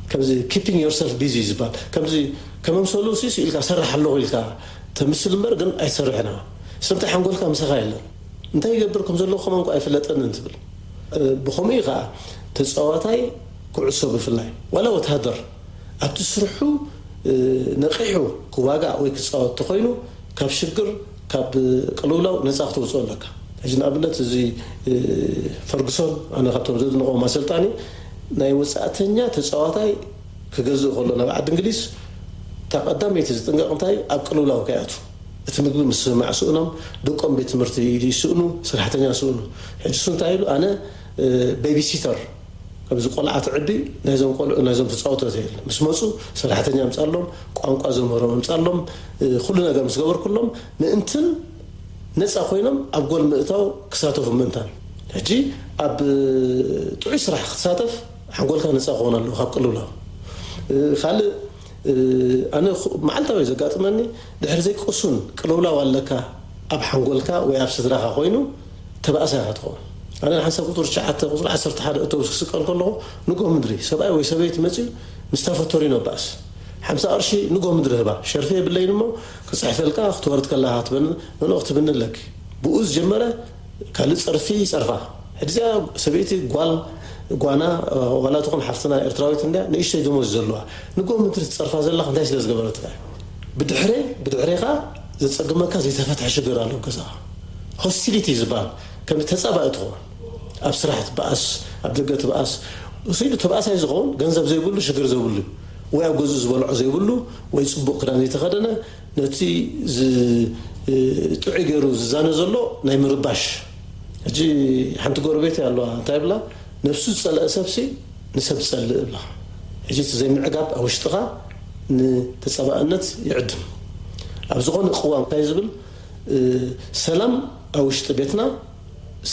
كم زي keeping yourself busy زبال كم زي كم مسولوسيس إلك سرح اللغة إلك تمثل مرجن أي سرحنا سمت حنقولك مسخايلا انت يقبركم زلو خمان كو ايفلطن انتبل بخمي غا تصواتاي كعصو بفلاي ولا وتهدر ابتسرحو نقيحو كواغا وي كصوت تخوينو كاب شجر كاب قلولاو نصاختو وصولك اجن ابنت زي فرغسون انا خاطر زد نقو مسلطاني ناي وصاتنيا تصواتاي كغزو خلونا بعد انجليز ተቀዳመይቲ ዝጥንቀቕ እንታይ ኣብ ቅልውላው ከይኣቱ እቲ ምግቢ ምስ ማዕስኡኖም ደቆም ቤት ትምህርቲ ይስእኑ ሰራሕተኛ ይስእኑ ሕጂ እሱ እንታይ ኢሉ ኣነ ቤቢሲተር ከምዚ ቆልዓ ትዕዲ ናይዞም ቆልዑ ናይዞም ተፃውተት የለ ምስ መፁ ሰራሕተኛ ምፃሎም ቋንቋ ዘምህሮም ምፃሎም ኩሉ ነገር ምስ ገበርኩሎም ምእንትን ነፃ ኮይኖም ኣብ ጎል ምእታው ክሳተፉ ምእንታን ሕጂ ኣብ ጥዑይ ስራሕ ክትሳተፍ ሓንጎልካ ነፃ ክኾን ኣለዎ ካብ ቅልውላው ካልእ ኣነ መዓልታዊ ዘጋጥመኒ ድሕሪ ዘይቅሱን ቅልውላው ኣለካ ኣብ ሓንጎልካ ወይ ኣብ ስድራኻ ኮይኑ ተባእሳይ ኢኻ ትኸውን ኣነ ሓንሳብ ቁጥር 9 ቁጥር 11 እተውስ ክስቀል ከለኹ ንጎ ምድሪ ሰብኣይ ወይ ሰበይቲ መፅኡ ምስ ተፈተሪኖ ባእስ 50 ቅርሺ ንጎ ምድሪ ህባ ሸርፊ የብለይን እሞ ክፅሕፈልካ ክትወርድ ከለኻ መንኦ ክትብንለክ ብኡ ዝጀመረ ካልእ ፀርፊ ፀርፋ ሕዚ ሰበይቲ ጓና ዋላ ትኹን ሓፍትና ኤርትራዊት እንድያ ንእሽተይ ደሞዝ ዘለዋ ንጎ ምድሪ ትፀርፋ ዘለካ እንታይ ስለ ዝገበረት ብድሕሪኻ ዘፀግመካ ዘይተፈትሐ ሽግር ኣሎ ገዛኻ ሆስቲሊቲ ዝበሃል ከም ተፀባኢ ትኾን ኣብ ስራሕ ትበኣስ ኣብ ደገ ትበኣስ እሱኢሉ ተባእሳይ ዝኸውን ገንዘብ ዘይብሉ ሽግር ዘይብሉ ወይ ኣብ ገዝኡ ዝበልዖ ዘይብሉ ወይ ፅቡቅ ክዳን ዘይተኸደነ ነቲ ጥዑይ ገይሩ ዝዛነ ዘሎ ናይ ምርባሽ ሕጂ ሓንቲ ጎረቤት ኣለዋ እንታይ ብላ ነፍሱ ዝፀልአ ሰብሲ ንሰብ ዝፀልእ ብላ ሕጂ እቲ ዘይምዕጋብ ኣብ ውሽጥኻ ንተፀባእነት ይዕድም ኣብ ዝኾነ ቅዋም እንታይ ዝብል ሰላም ኣብ ውሽጢ ቤትና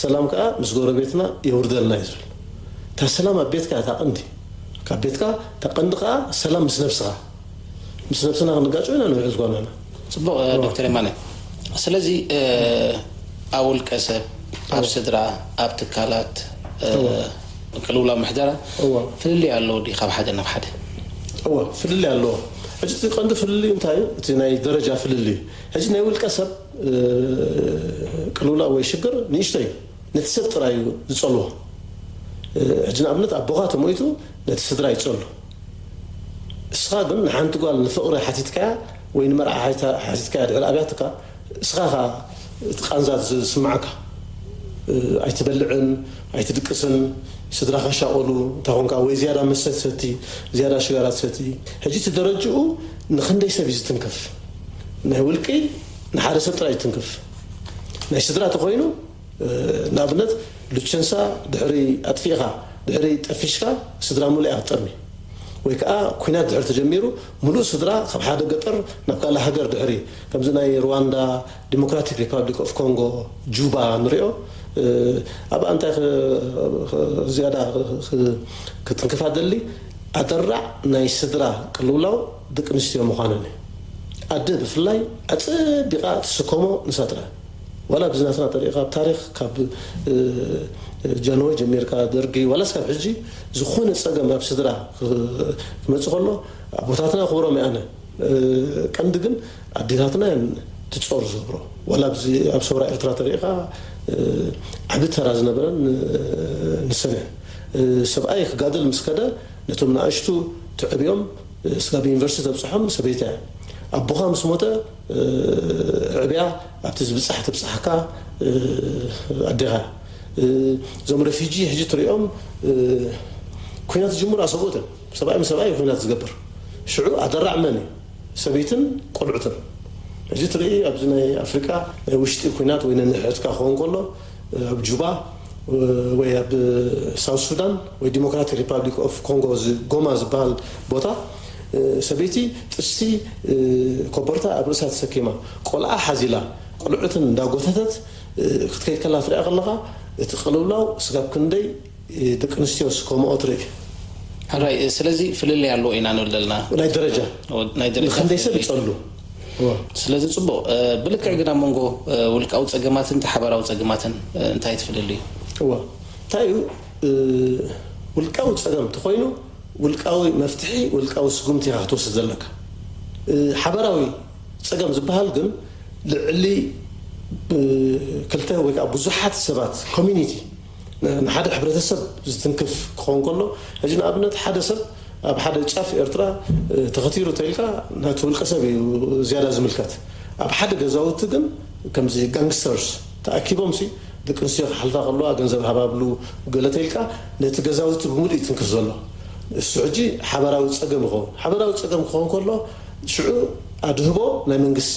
ሰላም ከዓ ምስ ጎረቤትና የውርደልና እዩ ዝብል እታ ሰላም ኣብ ቤትካ ታቐንዲ ካብ ቤትካ ተቐንዲ ከዓ ሰላም ምስ ነፍስኻ ምስ ነፍስና ክንጋጭ ኢና ንውዕል ዝኮነና ፅቡቅ ዶክተር የማነ ስለዚ ኣብ ውልቀ ሰብ ኣብ ስድራ ኣብ ትካላት ቅልውላው ምሕደራ ፍልልይ ኣለዎ ዲ ካብ ሓደ ናብ ሓደ እዋ ፍልልይ ኣለዎ ሕጂ እቲ ቀንዲ ፍልልይ እንታይ እዩ እቲ ናይ ደረጃ ፍልልይ ሕጂ ናይ ውልቀ ሰብ ቅልውላው ወይ ሽግር ንእሽቶ እዩ ነቲ ሰብ ጥራይ ዝፀልዎ ሕጂ ንኣብነት ኣቦኻ ተሞይቱ ነቲ ስድራ ይፀሉ እስኻ ግን ንሓንቲ ጓል ንፍቕሪ ሓቲትካያ ወይ ንመርዓ ሓቲትካያ ድሕሪ ኣብያትካ እስኻ እቲ ቃንዛት ዝስማዓካ ኣይትበልዕን ኣይትድቅስን ስድራኻ ሻቆሉ እንታኾንካ ወይ ዝያዳ መስተ ትሰቲ ዝያዳ ሽጋራ ትሰቲ ሕጂ ትደረጅኡ ንክንደይ ሰብ እዩ ዝትንክፍ ናይ ውልቂ ንሓደ ሰብ ጥራይ ዝትንክፍ ናይ ስድራ ተኮይኑ ንኣብነት ሉቸንሳ ድሕሪ ኣጥፊእኻ ድሕሪ ጠፊሽካ ስድራ ሙሉእ እያ ክትጠሚ ወይ ከዓ ኩናት ድሕሪ ተጀሚሩ ሙሉእ ስድራ ካብ ሓደ ገጠር ናብ ካልእ ሃገር ድሕሪ ከምዚ ናይ ሩዋንዳ ዲሞክራቲክ ሪፐብሊክ ኦፍ ኮንጎ ጁባ ንሪኦ ኣብ እንታይ ዝያዳ ክትንክፋ ደሊ ኣደራዕ ናይ ስድራ ቅልውላው ደቂ ኣንስትዮ ምዃነን ኣደ ብፍላይ ኣፀቢቓ ትስከሞ ንሳ ጥራይ ዋላ ብዝናትና ጠሪቕካ ኣብ ታሪክ ካብ ጃንሆይ ጀሚርካ ደርጊ ዋላስ ካብ ሕጂ ዝኾነ ፀገም ኣብ ስድራ ክመፅእ ከሎ ኣቦታትና ክብሮም ኣነ ቀንዲ ግን ኣዴታትና ትፀሩ ዝብሮ ዋላ ኣብ ሰውራ ኤርትራ ተሪቕካ ዓብ ተራ ዝነበረን ንሰን ሰብኣይ ክጋደል ምስ ከደ ነቶም ንኣሽቱ ትዕብዮም ስጋብ ዩኒቨርሲቲ ተብፅሖም ሰበይታ እያ ኣቦኻ ምስ ሞተ ዕብያ ኣብቲ ዝብፃሕ ትብፅሓካ ኣዴኻ እዞም ረፊጂ ሕጂ ትሪኦም ኩናት ዝጅምሩ ኣሰብኡትን ሰብኣይ ሰብኣይ ኩናት ዝገብር ሽዑ ኣደራዕ መን ሰበይትን ቆልዑትን ሕጂ ትርኢ ኣብዚ ናይ ኣፍሪቃ ናይ ውሽጢ ኩናት ወይ ነንሕትካ ክኸውን ከሎ ኣብ ጁባ ወይ ኣብ ሳውት ሱዳን ወይ ዲሞክራቲክ ሪፐብሊክ ኦፍ ኮንጎ ጎማ ዝበሃል ቦታ ሰበይቲ ጥስቲ ኮበርታ ኣብ ርእሳ ተሰኪማ ቆልዓ ሓዚላ ቆልዑትን እንዳጎተተት ክትከይድ ከላ ትሪኣ ከለኻ እቲ ቅልውላው ስጋብ ክንደይ ደቂ ኣንስትዮ ስከምኦ ትርኢ ሕራይ ስለዚ ፍልልይ ኣለዎ ኢና ንብል ዘለና ናይ ደረጃ ንክንደይ ሰብ ይፀሉ ስለዚ ፅቡቅ ብልክዕ ግን ኣብ መንጎ ውልቃዊ ፀገማትን ሓበራዊ ፀገማትን እንታይ ትፍልልዩ እዋ እንታይ እዩ ውልቃዊ ፀገም እንተኮይኑ ውልቃዊ መፍትሒ ውልቃዊ ስጉምቲ ኢኻ ክትወስድ ዘለካ ሓበራዊ ፀገም ዝበሃል ግን ልዕሊ ክልተ ወይ ከዓ ብዙሓት ሰባት ኮሚኒቲ ንሓደ ሕብረተሰብ ዝትንክፍ ክኸውን ከሎ ሕጂ ንኣብነት ሓደ ሰብ ኣብ ሓደ ጫፍ ኤርትራ ተኸቲሩ ተኢልካ ናቲ ውልቀ ሰብ እዩ ዝያዳ ዝምልከት ኣብ ሓደ ገዛውቲ ግን ከምዚ ጋንግስተርስ ተኣኪቦም ሲ ደቂ ኣንስትዮ ክሓልፋ ከለዋ ገንዘብ ሃባብሉ ገለ ተኢልካ ነቲ ገዛውቲ ብምሉእ ይትንክፍ ዘሎ እሱ ሕጂ ሓበራዊ ፀገም ይኸውን ሓበራዊ ፀገም ክኸውን ከሎ ሽዑ ኣድህቦ ናይ መንግስቲ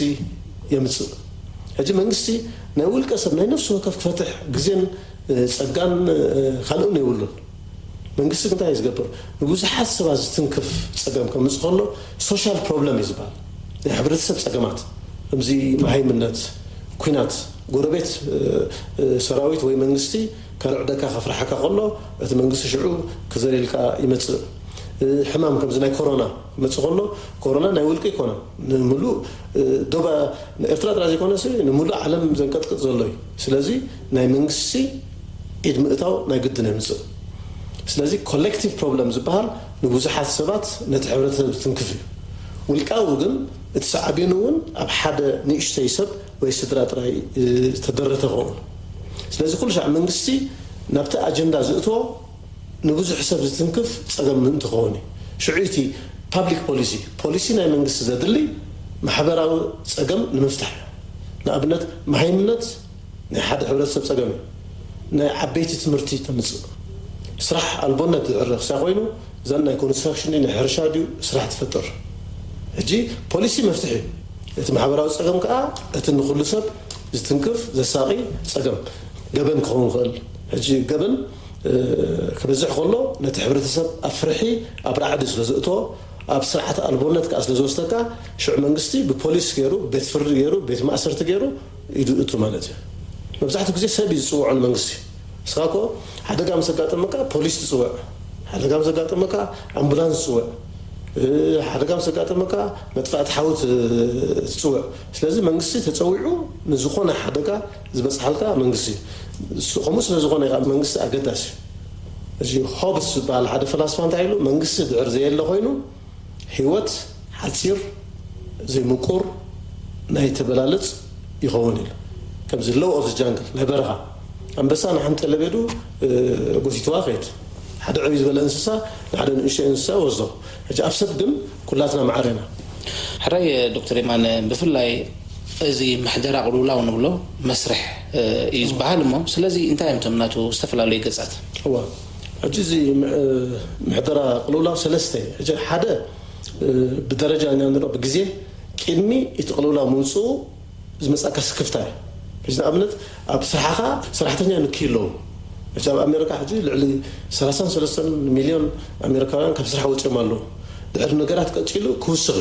የምፅእ ሕጂ መንግስቲ ናይ ውልቀ ሰብ ናይ ነፍሱ ወከፍ ክፈትሕ ግዜን ፀጋን ካልኡን የብሉን መንግስቲ እንታይ ዝገብር ንብዙሓት ሰባት ዝትንክፍ ፀገም ከምፅእ ከሎ ሶሻል ፕሮብለም እዩ ዝበሃል ናይ ሕብረተሰብ ፀገማት ከምዚ መሃይምነት ኩናት ጎረቤት ሰራዊት ወይ መንግስቲ ከርዕደካ ከፍርሐካ ከሎ እቲ መንግስቲ ሽዑ ክዘለልካ ይመፅእ ሕማም ከምዚ ናይ ኮሮና መፅእ ከሎ ኮሮና ናይ ውልቂ ይኮነ ንምሉእ ዶባ ኤርትራ ጥራይ ዘይኮነስ ንምሉእ ዓለም ዘንቀጥቅጥ ዘሎ እዩ ስለዚ ናይ መንግስቲ ኢድ ምእታው ናይ ግድን የምፅእ ስለዚ ኮሌክቲቭ ፕሮብለም ዝበሃል ንብዙሓት ሰባት ነቲ ሕብረተሰብ ዝትንክፍ እዩ ውልቃዊ ግን እቲ ሰዓብኑ እውን ኣብ ሓደ ንእሽተይ ሰብ ወይ ስድራ ጥራይ ተደረተ ኸውን ስለዚ ኩሉ ሻዕ መንግስቲ ናብቲ ኣጀንዳ ዝእትዎ ንብዙሕ ሰብ ዝትንክፍ ፀገም ምእንቲ ክኸውን እዩ ሽዑይቲ ፓብሊክ ፖሊሲ ናይ መንግስቲ ዘድሊ ማሕበራዊ ፀገም ንምፍታሕ እዩ ንኣብነት መሃይምነት ናይ ሓደ ሕብረተሰብ ፀገም እዩ ናይ ዓበይቲ ትምህርቲ ተምፅእ ስራሕ ኣልቦነት ዝዕረኽ ሳ ኮይኑ እዘን ናይ ኮንስትራክሽን ናይ ሕርሻ ድዩ ስራሕ ትፈጥር ሕጂ ፖሊሲ መፍትሒ እዩ እቲ ማሕበራዊ ፀገም ከዓ እቲ ንኩሉ ሰብ ዝትንክፍ ዘሳቂ ፀገም ገበን ክኸውን ይኽእል ሕጂ ገበን ክበዝሕ ከሎ ነቲ ሕብረተሰብ ኣብ ፍርሒ ኣብ ራዕዲ ስለዝእትዎ ኣብ ስርዓት ኣልቦነት ከዓ ስለዝወስደካ ሽዑ መንግስቲ ብፖሊስ ገይሩ ቤት ፍርዲ ገይሩ ቤት ማእሰርቲ ገይሩ ኢዱ እቱ ማለት እዩ መብዛሕትኡ ግዜ ሰብ እዩ ዝፅውዖ መንግስቲ እስኻ ኮ ሓደጋ ምስ ኣጋጠመካ ፖሊስ ትፅውዕ ሓደጋ ምስ ኣጋጠመካ ኣምቡላንስ ትፅውዕ ሓደጋ ምስ ኣጋጠመካ መጥፋእቲ ሓውት ትፅውዕ ስለዚ መንግስቲ ተፀዊዑ ንዝኾነ ሓደጋ ዝበፅሓልካ መንግስቲ ከምኡ ስለዝኾነ መንግስቲ ኣገዳሲ እዚ ሆብስ ዝበሃል ሓደ ፈላስፋ እንታይ ኢሉ መንግስቲ ድዕር ዘየለ ኮይኑ ሂወት ሓፂር ዘይምቁር ናይ ተበላለፅ ይኸውን ኢሉ ከምዚ ሎው ኦፍ ጃንግል ናይ በረኻ ኣንበሳ ንሓንቲ ለቤዱ ጎቲትዋ ከይድ ሓደ ዕብይ ዝበለ እንስሳ ንሓደ ንእሽተይ እንስሳ ወስዶ ሕጂ ኣብ ሰብ ግን ኩላትና ማዕረና ሕራይ ዶክተር የማነ ብፍላይ እዚ ምሕደራ ቅልውላው ንብሎ መስርሕ እዩ ዝበሃል እሞ ስለዚ እንታይ እዮም ተምናቱ ዝተፈላለዩ ገፃት እዋ ሕጂ እዚ ምሕደራ ቅልውላው ሰለስተ ሕጂ ሓደ ብደረጃ ንሪኦ ብግዜ ቅድሚ እቲ ቅልውላው ምውፅኡ ዝመፃካ ስክፍታ እዩ ሕጂ ንኣብነት ኣብ ስራሕኻ ሰራሕተኛ ንክይ ኣለዉ ሕጂ ኣብ ኣሜሪካ ሕጂ ልዕሊ 33 ሚልዮን ኣሜሪካውያን ካብ ስራሕ ወፂኦም ኣለዉ ድሕሪ ነገራት ቀፂሉ ክውስኽ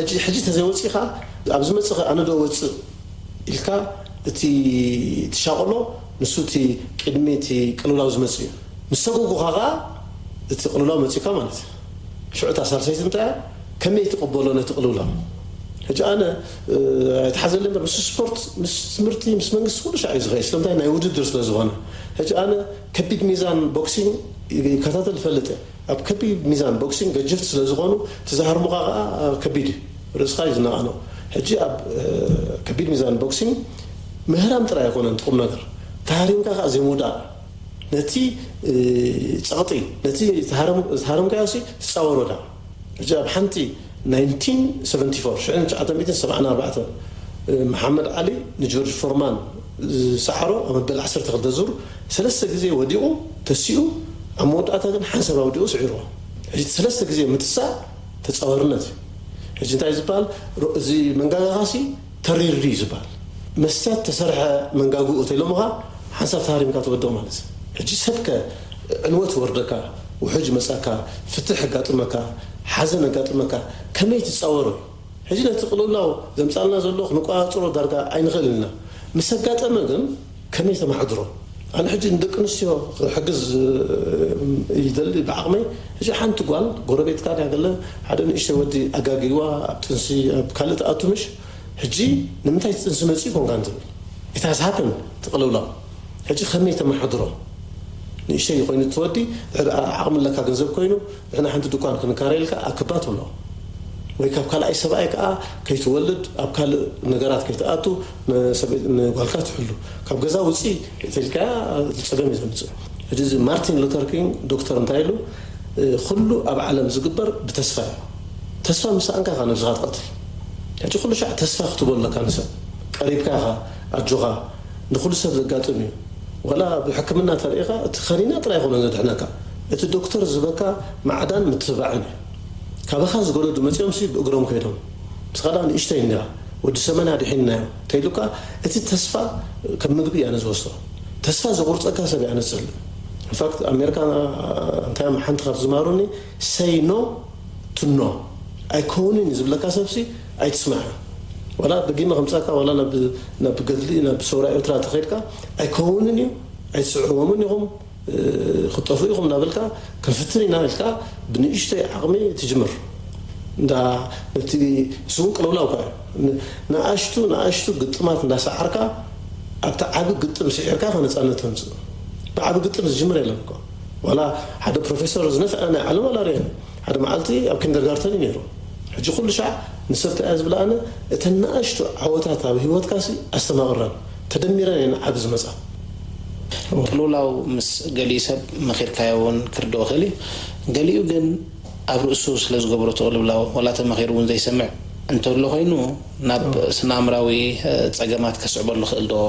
እዩ ሕጂ ተዘይወፂኻ ኣብ ዝመፅእ ኣነ ዶ ወፅእ ኢልካ እቲ ትሻቕሎ ንሱ እቲ ቅድሚ እቲ ቅልውላው ዝመፅእ እዩ ምስ ተጎጉኻ ከዓ እቲ ቅልውላው መፂካ ማለት እዩ ሽዑታ ሳልሰይቲ እንታይ ከመይ ትቕበሎ ነቲ ቅልውላው ሕጂ ኣነ ኣይተሓዘለ እምበር ምስ ስፖርት ምስ ትምህርቲ ምስ መንግስቲ ኩሉ ሻዕ እዩ ዝኸይ ስለምንታይ ናይ ውድድር ስለ ዝኾነ ሕጂ ኣነ ከቢድ ሚዛን ቦክሲንግ ይከታተል ይፈልጥ ኣብ ከቢድ ሚዛን ቦክሲንግ ገጅፍቲ ስለ ዝኾኑ ተዛሃርሙኻ ከዓ ከቢድ እዩ ርእስኻ እዩ ዝነቓኖ ሕጂ ኣብ ከቢድ ሚዛን ቦክሲንግ ምህራም ጥራይ ኣይኮነን ትቁም ነገር ተሃሪምካ ከዓ ዘይምውዳእ ነቲ ፀቕጢ ነቲ ተሃረምካዮ ዝፃወር ወዳ ሕጂ ኣብ ሓንቲ 1974 መሓመድ ዓሊ ንጆርጅ ፎርማን ሰዓሮ ኣብ መበል 12 ዙር 3 ግዜ ወዲቑ ተሲኡ ኣብ መወዳእታ ግን ሓንሰብ ኣውዲቑ ስዒርዎ ሕጂ 3 ግዜ ምትሳእ ተፃወርነት እዩ ሕጂ እንታይ ዝበሃል እዚ መንጋጋኻሲ ተሪርዲ እዩ ዝበሃል መስትያት ተሰርሐ መንጋጉኡ ተኢሎምኻ ሓንሳብ ተሃሪምካ ትወድቕ ማለት እዩ ሕጂ ሰብከ ዕንወት ወርደካ ውሕጅ መፃካ ፍትሕ ኣጋጥመካ ሓዘን ኣጋጥመካ ከመይ ትፃወሩ ሕጂ ነቲ ቅልውላው ዘምፃልና ዘሎ ክንቋፅሮ ዳርጋ ኣይንኽእል ኢና ምስ ኣጋጠመ ግን ከመይ ተማሕድሮ ኣነ ሕጂ ንደቂ ኣንስትዮ ክሕግዝ ይደሊ ብዓቕመይ ሕጂ ሓንቲ ጓል ጎረቤትካ ገለ ሓደ ንእሽተይ ወዲ ኣጋጊዋ ኣብ ጥንሲ ኣብ ካልእ ተኣቱምሽ ሕጂ ንምንታይ ጥንሲ መፂ ኮንካ እንትብል ኢት ሃዝ ሃፕን ትቅልውላው ሕጂ ከመይ ተማሕድሮ ንእሽተይ ኮይኑ ትወዲ ዓቕሚ ለካ ገንዘብ ኮይኑ ንሕና ሓንቲ ድኳን ክንካረየልካ ኣክባት ብሎ ወይ ካብ ካልኣይ ሰብኣይ ከዓ ከይትወልድ ኣብ ካልእ ነገራት ከይተኣቱ ንጓልካ ትሕሉ ካብ ገዛ ውፂ ተልካያ ፀገም እዩ ዘምፅእ ሕጂ እዚ ማርቲን ሉተር ኪንግ ዶክተር እንታይ ኢሉ ኩሉ ኣብ ዓለም ዝግበር ብተስፋ እዩ ተስፋ ምሳእንካ ኻ ነብዝኻ ትቐትል ሕጂ ኩሉ ሻዕ ተስፋ ክትበለካ ንሰብ ቀሪብካ ኻ ኣጆኻ ንኩሉ ሰብ ዘጋጥም እዩ ወላ ብሕክምና ተሪኢኻ እቲ ኸኒና ጥራይ ይኮነ ዘድሕነካ እቲ ዶክተር ዝበካ ማዕዳን ምትባዕን እዩ كابخا زغلو دمصيوم سي بأقرم كيدهم بس خلاص نشتي نرا ودي سمنا دحين نايو تيلوكا اتي تسفا كم مغبي انا زوستو تسفا زغورصكا سبي انا سل ان فاكت امريكا انتام حنت خف زماروني سي نو تو نو ايكوني نزبلكا سبسي اي تسمع ولا بقيمه 50 ولا انا بقدلي انا بسوريا اوترا تخيلكا ايكوني اي تسعومن يهم خطفيهم نابلكا كنفتري نابلكا بنيشتي عقمي تجمر دا تي سوق لولاوكا ناشتو قطمات ناس عركا ابتا عبد قطم سعركا فنصانت تمص بعبد قطم جمر يلكو ولا حدا بروفيسور زنف انا علم ولا رين حدا معلتي اب كندرغارتن ينيرو حجي كل شع نسبت از بلا انا اتناشتو عوتات بهيوت كاسي استمرن تدميرن عبز مصا قلولاو مس قالي سب مخير كايون كردو خلي قاليو جن ابو اسوس لز غبرو تقلبلاو ولا تمخير ون زي سمع انت لو خينو ناب سنامراوي صقمات كسعبلو خلدو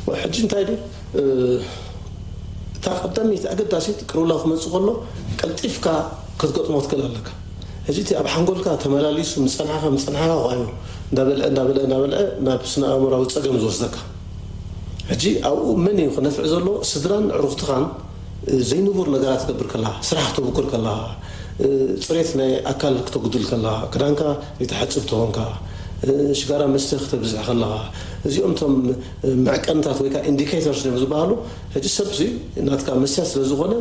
وحجي انتايدي تقدمي تاقداسي قلولاو خمصقلو قلطيفكا كتقطموت كلالك هجيتي اب حنقولكا تملاليس مصنعها غايو دابل ناب سنامراوي صقم زوسدكا هجي او من ينفع زلو سدران عرفتخان زي نبور نغرات تقبر كلها سرحته بكر كلها صريتنا اكل تقدل كلها كدانكا يتحصب تونكا شغارا مستخ تبزع كلها زيومتم معقنتات ويكا انديكيتورز نزبالو هجي سبزي ناتكا مسياس لزغونه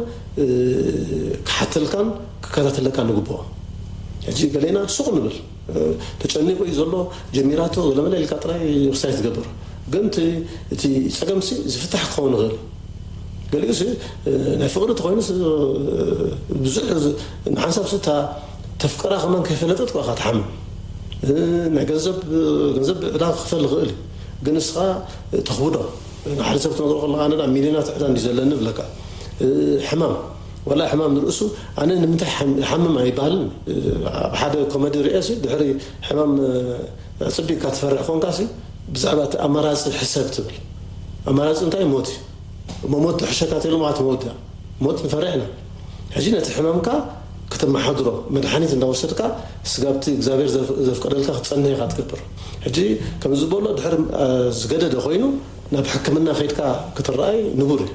كحتلكان ككاتلكا نغبو هجي قالينا سوق نبل تچنيقو يزلو جميراتو لما الكاتراي رسايت تقبر قمت تي سقمسي زفتح كون غير قال لي نفقر تخوينس بزح نحسب ستا تفكرها كمان كيف لطت واخا تحمل نعجزب لا خفل غير قنصها تخبطه حسب تنظر الله انا مليونات عندي زلنا بلك حمام ولا حمام من الاسو انا نمتح حمام يبال بحدا كوميدي رئاسي دحري حمام صدي كتفرع كون كاسي بزعبات امراض الحساب تبل امراض انت موت موت حشكات لما تموت موت فرعنا حجينا تحمامك كتب محضره مدحانيت انت وصلتك سقابتي اكزابير زفقدلك تصني غتكبر حجي كم زبوله دحر زقدد خوينو ناب حكمنا خيتك كتراي نبوري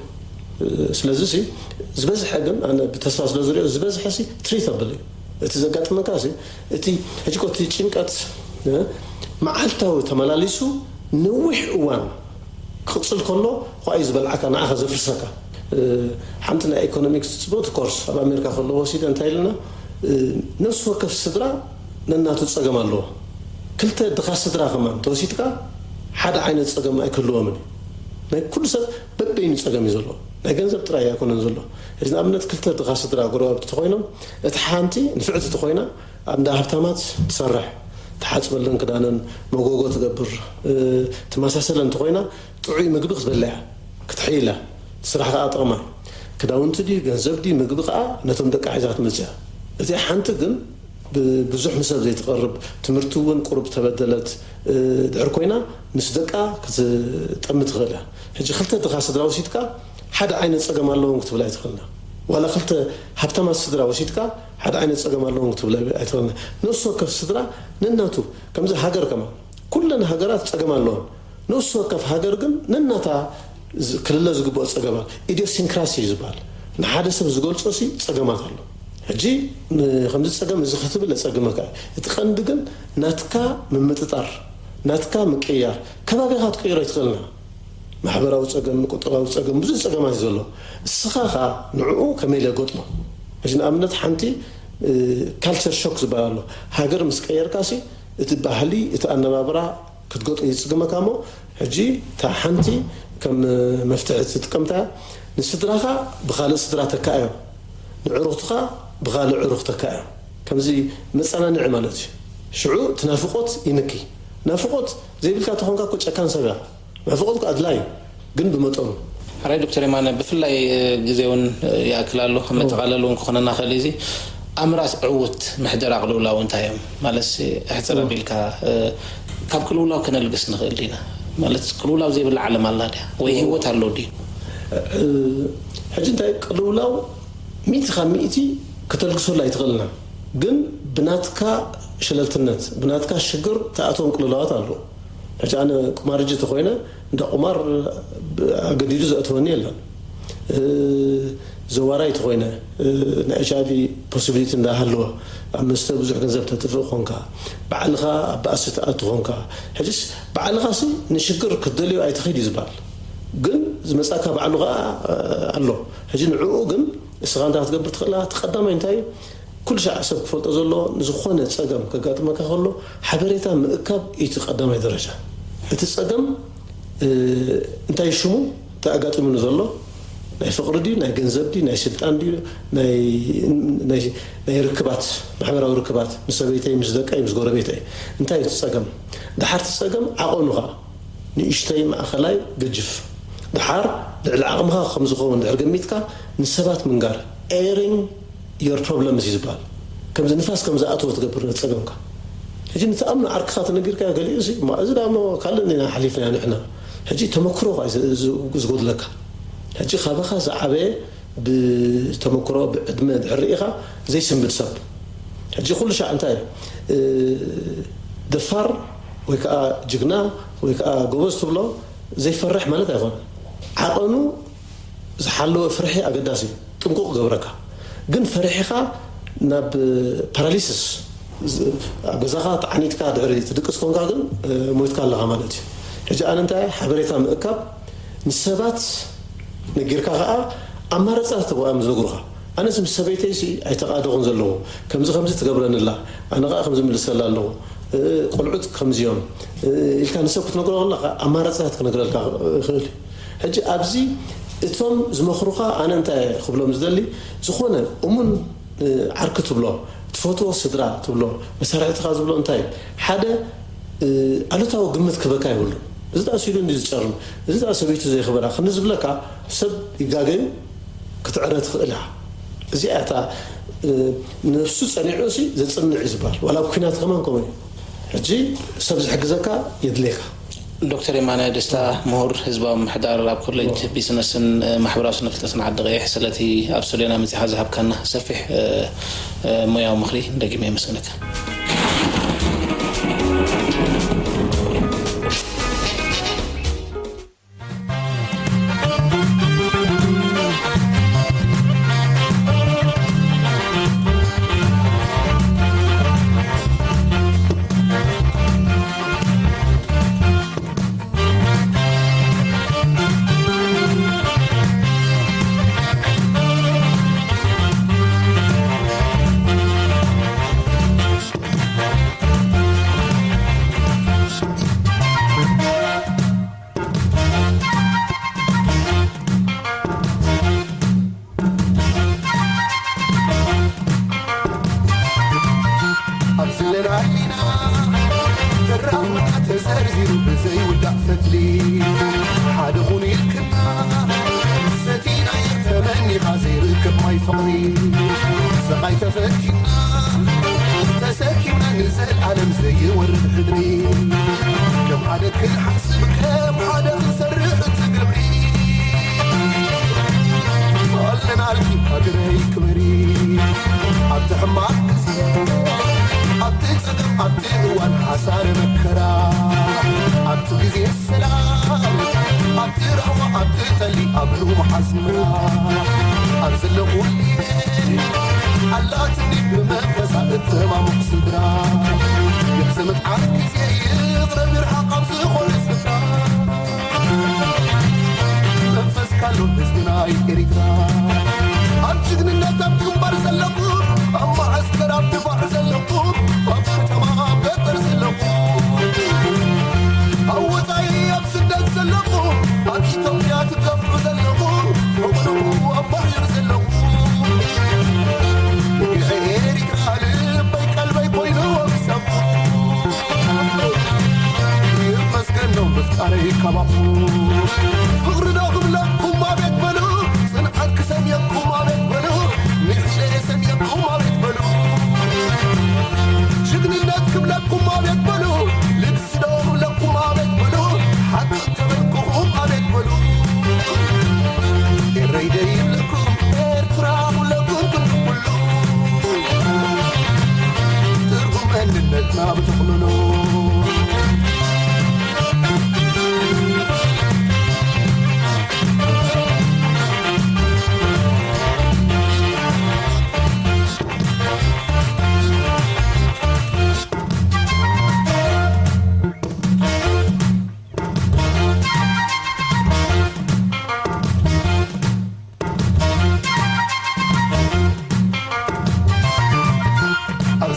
سلازي سي زبز حقم انا بتصاص لزريو زبز حسي تريتابل تزقات مكاسي تي حجي كنت تشنقات معالتاو تملاليسو نوح وان كقصل كله قايز بلعك انا اخذ فرسكا حمتنا ايكونومكس سبوت كورس في امريكا كله وسيد انتايلنا نفس وقت الصدرا نناتو تصقمالو كلتا دخا صدرا كمان توسيتكا حدا عين تصقم اي كله من كل سب ببين تصقم يزلو لا ገንዘብ ጥራይ ያኮነን ዘሎ እዝና አምነት ክልተ ድኻ ስድራ ጎረባብ ተኾይኖም እቲ ሓንቲ ንፍዕቲ ተኾይና አንዳ ሃብታማት ትሰርሕ تحاسبلن كدانن مغوغو تغبر تماساسلن تخوينا طعي مغبخ بلاع كتحيله تسرح اطقما كداونت دي غنزب دي مغبخ نتم دق عايزات مزيا ازي حنت كن بزح مساب زي تقرب تمرتون قرب تبدلت دعر كوينا مسدقا كتطمت غلا هجي خلته دخا صدرا وسيتكا حدا عين صقم الله كتب لا يدخلنا ولا خلت حتى ما الصدرا وسيتكا حدا عين صقم الله كتب لا يدخلنا نص وقف الصدرا نناتو كم زي هاجر كمان كلنا هاجرات صقم الله نص وقف هاجر كن نناتا كللا زغبو صقم ايديوسينكراسي يزبال نحادث زغولصوسي صقمات الله هجي خمس صقم زختب لا صقمك اتقندكن ناتكا ممتطر ناتكا مقيار كبابيها تقير يتخلنا محبراو صقم قطراو صقم بزي صقمات زلو السخاخا نعو كميله قطمه اجن امنت حنتي كالتشر شوك زبالو هاجر مسقير كاسي اتباهلي اتانبابرا كتقط يصقمكامو هجي تا حنتي كم مفتاح تتقمتا نسدراخا بخالص سدراتك ايو نعرختها بغال عرختك كم زي مصانا نعمالتي شعور تنافقوت ينكي نافقوت زي بالك تخونكا كو چكان سبا نافقوت ادلاي ግን بمطن حراي دكتور يمان بفلاي غزيون ياكلالو خمنا تقاللون كخننا خليزي امراس عوت محجر عقلولا وانتايم مالسي احتر بالك كاب كلولا كنا لقس نخيل دينا مالس كلولا زي بالعالم الله ده وي هوت هالو دي حجنتا كلولا 100 خميتي كتلقسو لا يتغلنا جن بناتكا شللتنت بناتكا شجر تأتون قللات علو هجا أنا قمار جيت خوينا دا قمار قديدو زأتوني لان زواراي تخوينا نأجابي possibility دا هلو أمستر بزح جنزب تتفق خونكا بعلغا بأسة أتخونكا هجس بعلغا سي نشجر كدليو أي تخيل يزبال جن زمساكا بعلغا علو هجي نعو جن السغان دا تقبل تخلا تقدم انتاي كل شيء حسب فلت أزلو نزخونة تساقم كقاتما كخلو حبريتا مأكب يتقدم أي درجة تساقم انتاي شمو تأقاتم من زلو ناي فقر دي ناي جنزب دي ناي سلطان دي ناي ركبات محمراو ركبات مسابيتاي مسدقاي مسغوربيتاي انتاي تساقم دحار تساقم عقونها نيشتاي مع خلاي قجف دحار العقمها خمس خون دعرقميتكا نسبات من قار airing your problems يزبال كم زي نفاس كم زي أتوه تقبر نتساقمك هجي نتأمن عركات نقير كا قال يزي ما أزدا ما كالنا حليفنا يعني إحنا هجي تمكرو زقود لك هجي خابخا زعبه بتمكرو بعدمد الرئيخة زي سنبت سب هجي كل شيء انتاي دفر ويكا جقنا ويكا قوز تبلو زي فرح مالت ايضا عقنو زحلو فرحي اقداسي تنقوق قبركا قن فرحيخا ناب باراليسيس بزاقات عنيتكا دعري تدقس كونكا قن مويتكا لغا مالتي هجي انا انتاي حبريتا مأكب نسبات نجيركا غا أمارة تبغى أمز بقولها أنا اسم السبيتي شيء اعتقاد غنزل له كم خمسة تقبلنا الله أنا غا خمسة من السلة له قلعت خمس يوم كان سبت نقول الله أمارة تكون نقول لك خلي هجي أبزي توم زمخروقة أنا أنت خبلا مزدلي زخونة أمون عركة تبلا تفوتوا الصدرة تبلا مسارع اعتقاد تبلا أنتاي حدا أنا تاو قمة كبكاي ولا إذا أسيلون دي تشارم إذا أسبيت زي خبرها خنزب لك سب يقاقين كتعرض خلها زي أتا نفسه صنيعوسي زي تصنع زبال ولا بكينات كمان كوي هجي سبز حق زكا يدليك دكتور إيمانا دستا مهور حزب محدار راب كوليج بيزنسن محبراس نفتسن عد غيح سلتي أبسولينا مزيحة ذهب كان سفح مويا ومخري دقيمي مسكنك أنت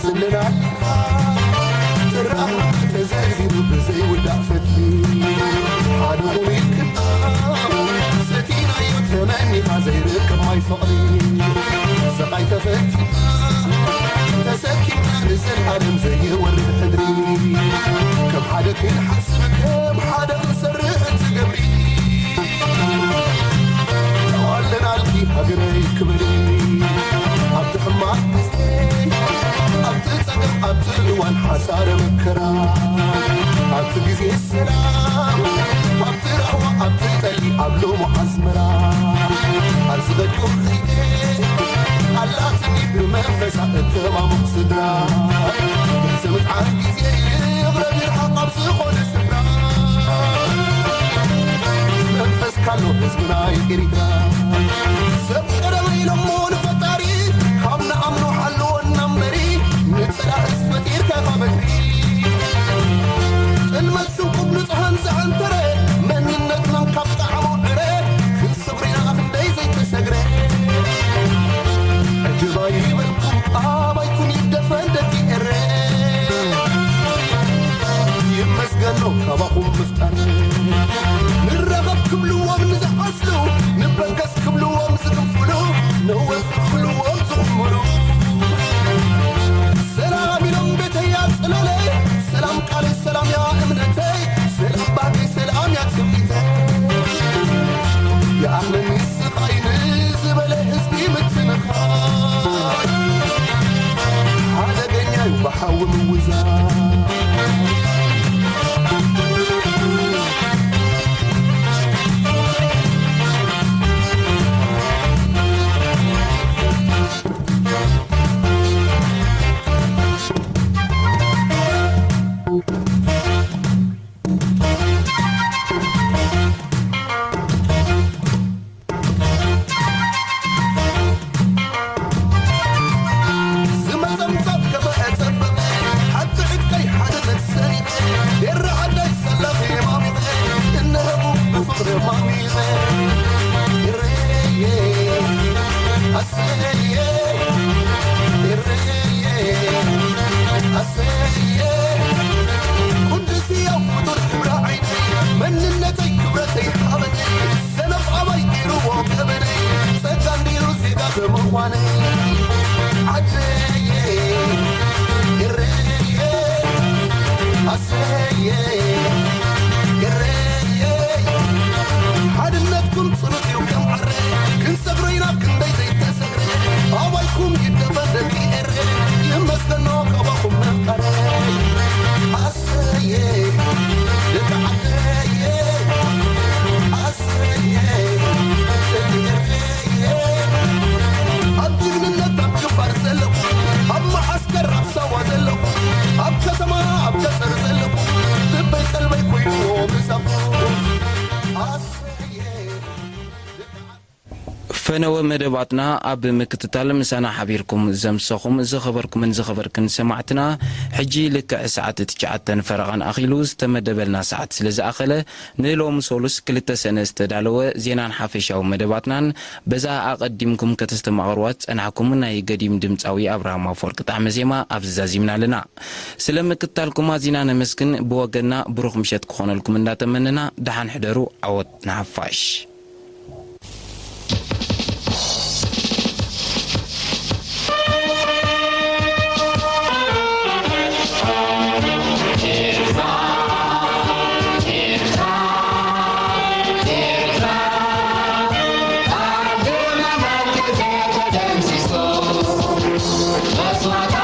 سلنا ترى تزايد بزي ودعفتي عدو يمكن ستينا يتمني غزيرك ما يفقري سقاي تفتي تسكي نزل عالم زي ورد حدري كم حدا كل حسب كم حدا مسرقت قبري وعلنا الكي هقري كبري عبد حمار عبد تقم عبد الوان حسار مكرا عبد بيزي السلام عبد رهوة عبد تلي عبلو محزمرا عرزغت كخيدي علاتني بمنفس التمام صدرا يحسمت عن جزي يغرب يرحق بسخون السفرا منفس كالو حزبنا يقريترا سبقنا ويلمون فتاري خامنا أمنو حلو النمري نتسلا اسفتير كفابتري المسو قبل طهن زعن تري من النتنا نكبت عمو عري كل صبرنا أخندي زي تسقري جبايري بالكم ما يكون يدفن دكي إري يمسقنو كباكم مفتر نرغب كبلو ومنزح أسلو نبنكس كبلو ومسكفلو نوث كبلو ومسخملو سلام يلوم بيتي يا سلالي سلام قالي سلام يا امنتي سلام باقي سلام يا تسميتي يا أهل السقاين زبالي حزبي متنخاي هذا قنيا وبحاول وزار ፈነወ መደባትና ኣብ ምክትታል ምሳና ሓቢርኩም ዘምሰኹም ዝኸበርኩምን ዝኸበርክን ሰማዕትና ሕጂ ልክዕ ሰዓት 9 ፈረቓን ኣኺሉ ዝተመደበልና ሰዓት ስለ ዝኣኸለ ንሎም ሶሉስ 2 ሰነ ዝተዳለወ ዜናን ሓፈሻዊ መደባትናን በዛ ኣቐዲምኩም ከተስተማቕርዋት ፀናሕኩም ናይ ገዲም ድምፃዊ ኣብርሃም ኣፈወርቂ ጣዕመ ዜማ ኣብዚ ዛዚምና ኣለና ስለ ምክትታልኩም ኣዚና ነመስግን ብወገና ብሩኽ ምሸት ክኾነልኩም እንዳተመነና ደሓን ሕደሩ ዓወት ንሓፋሽ That's what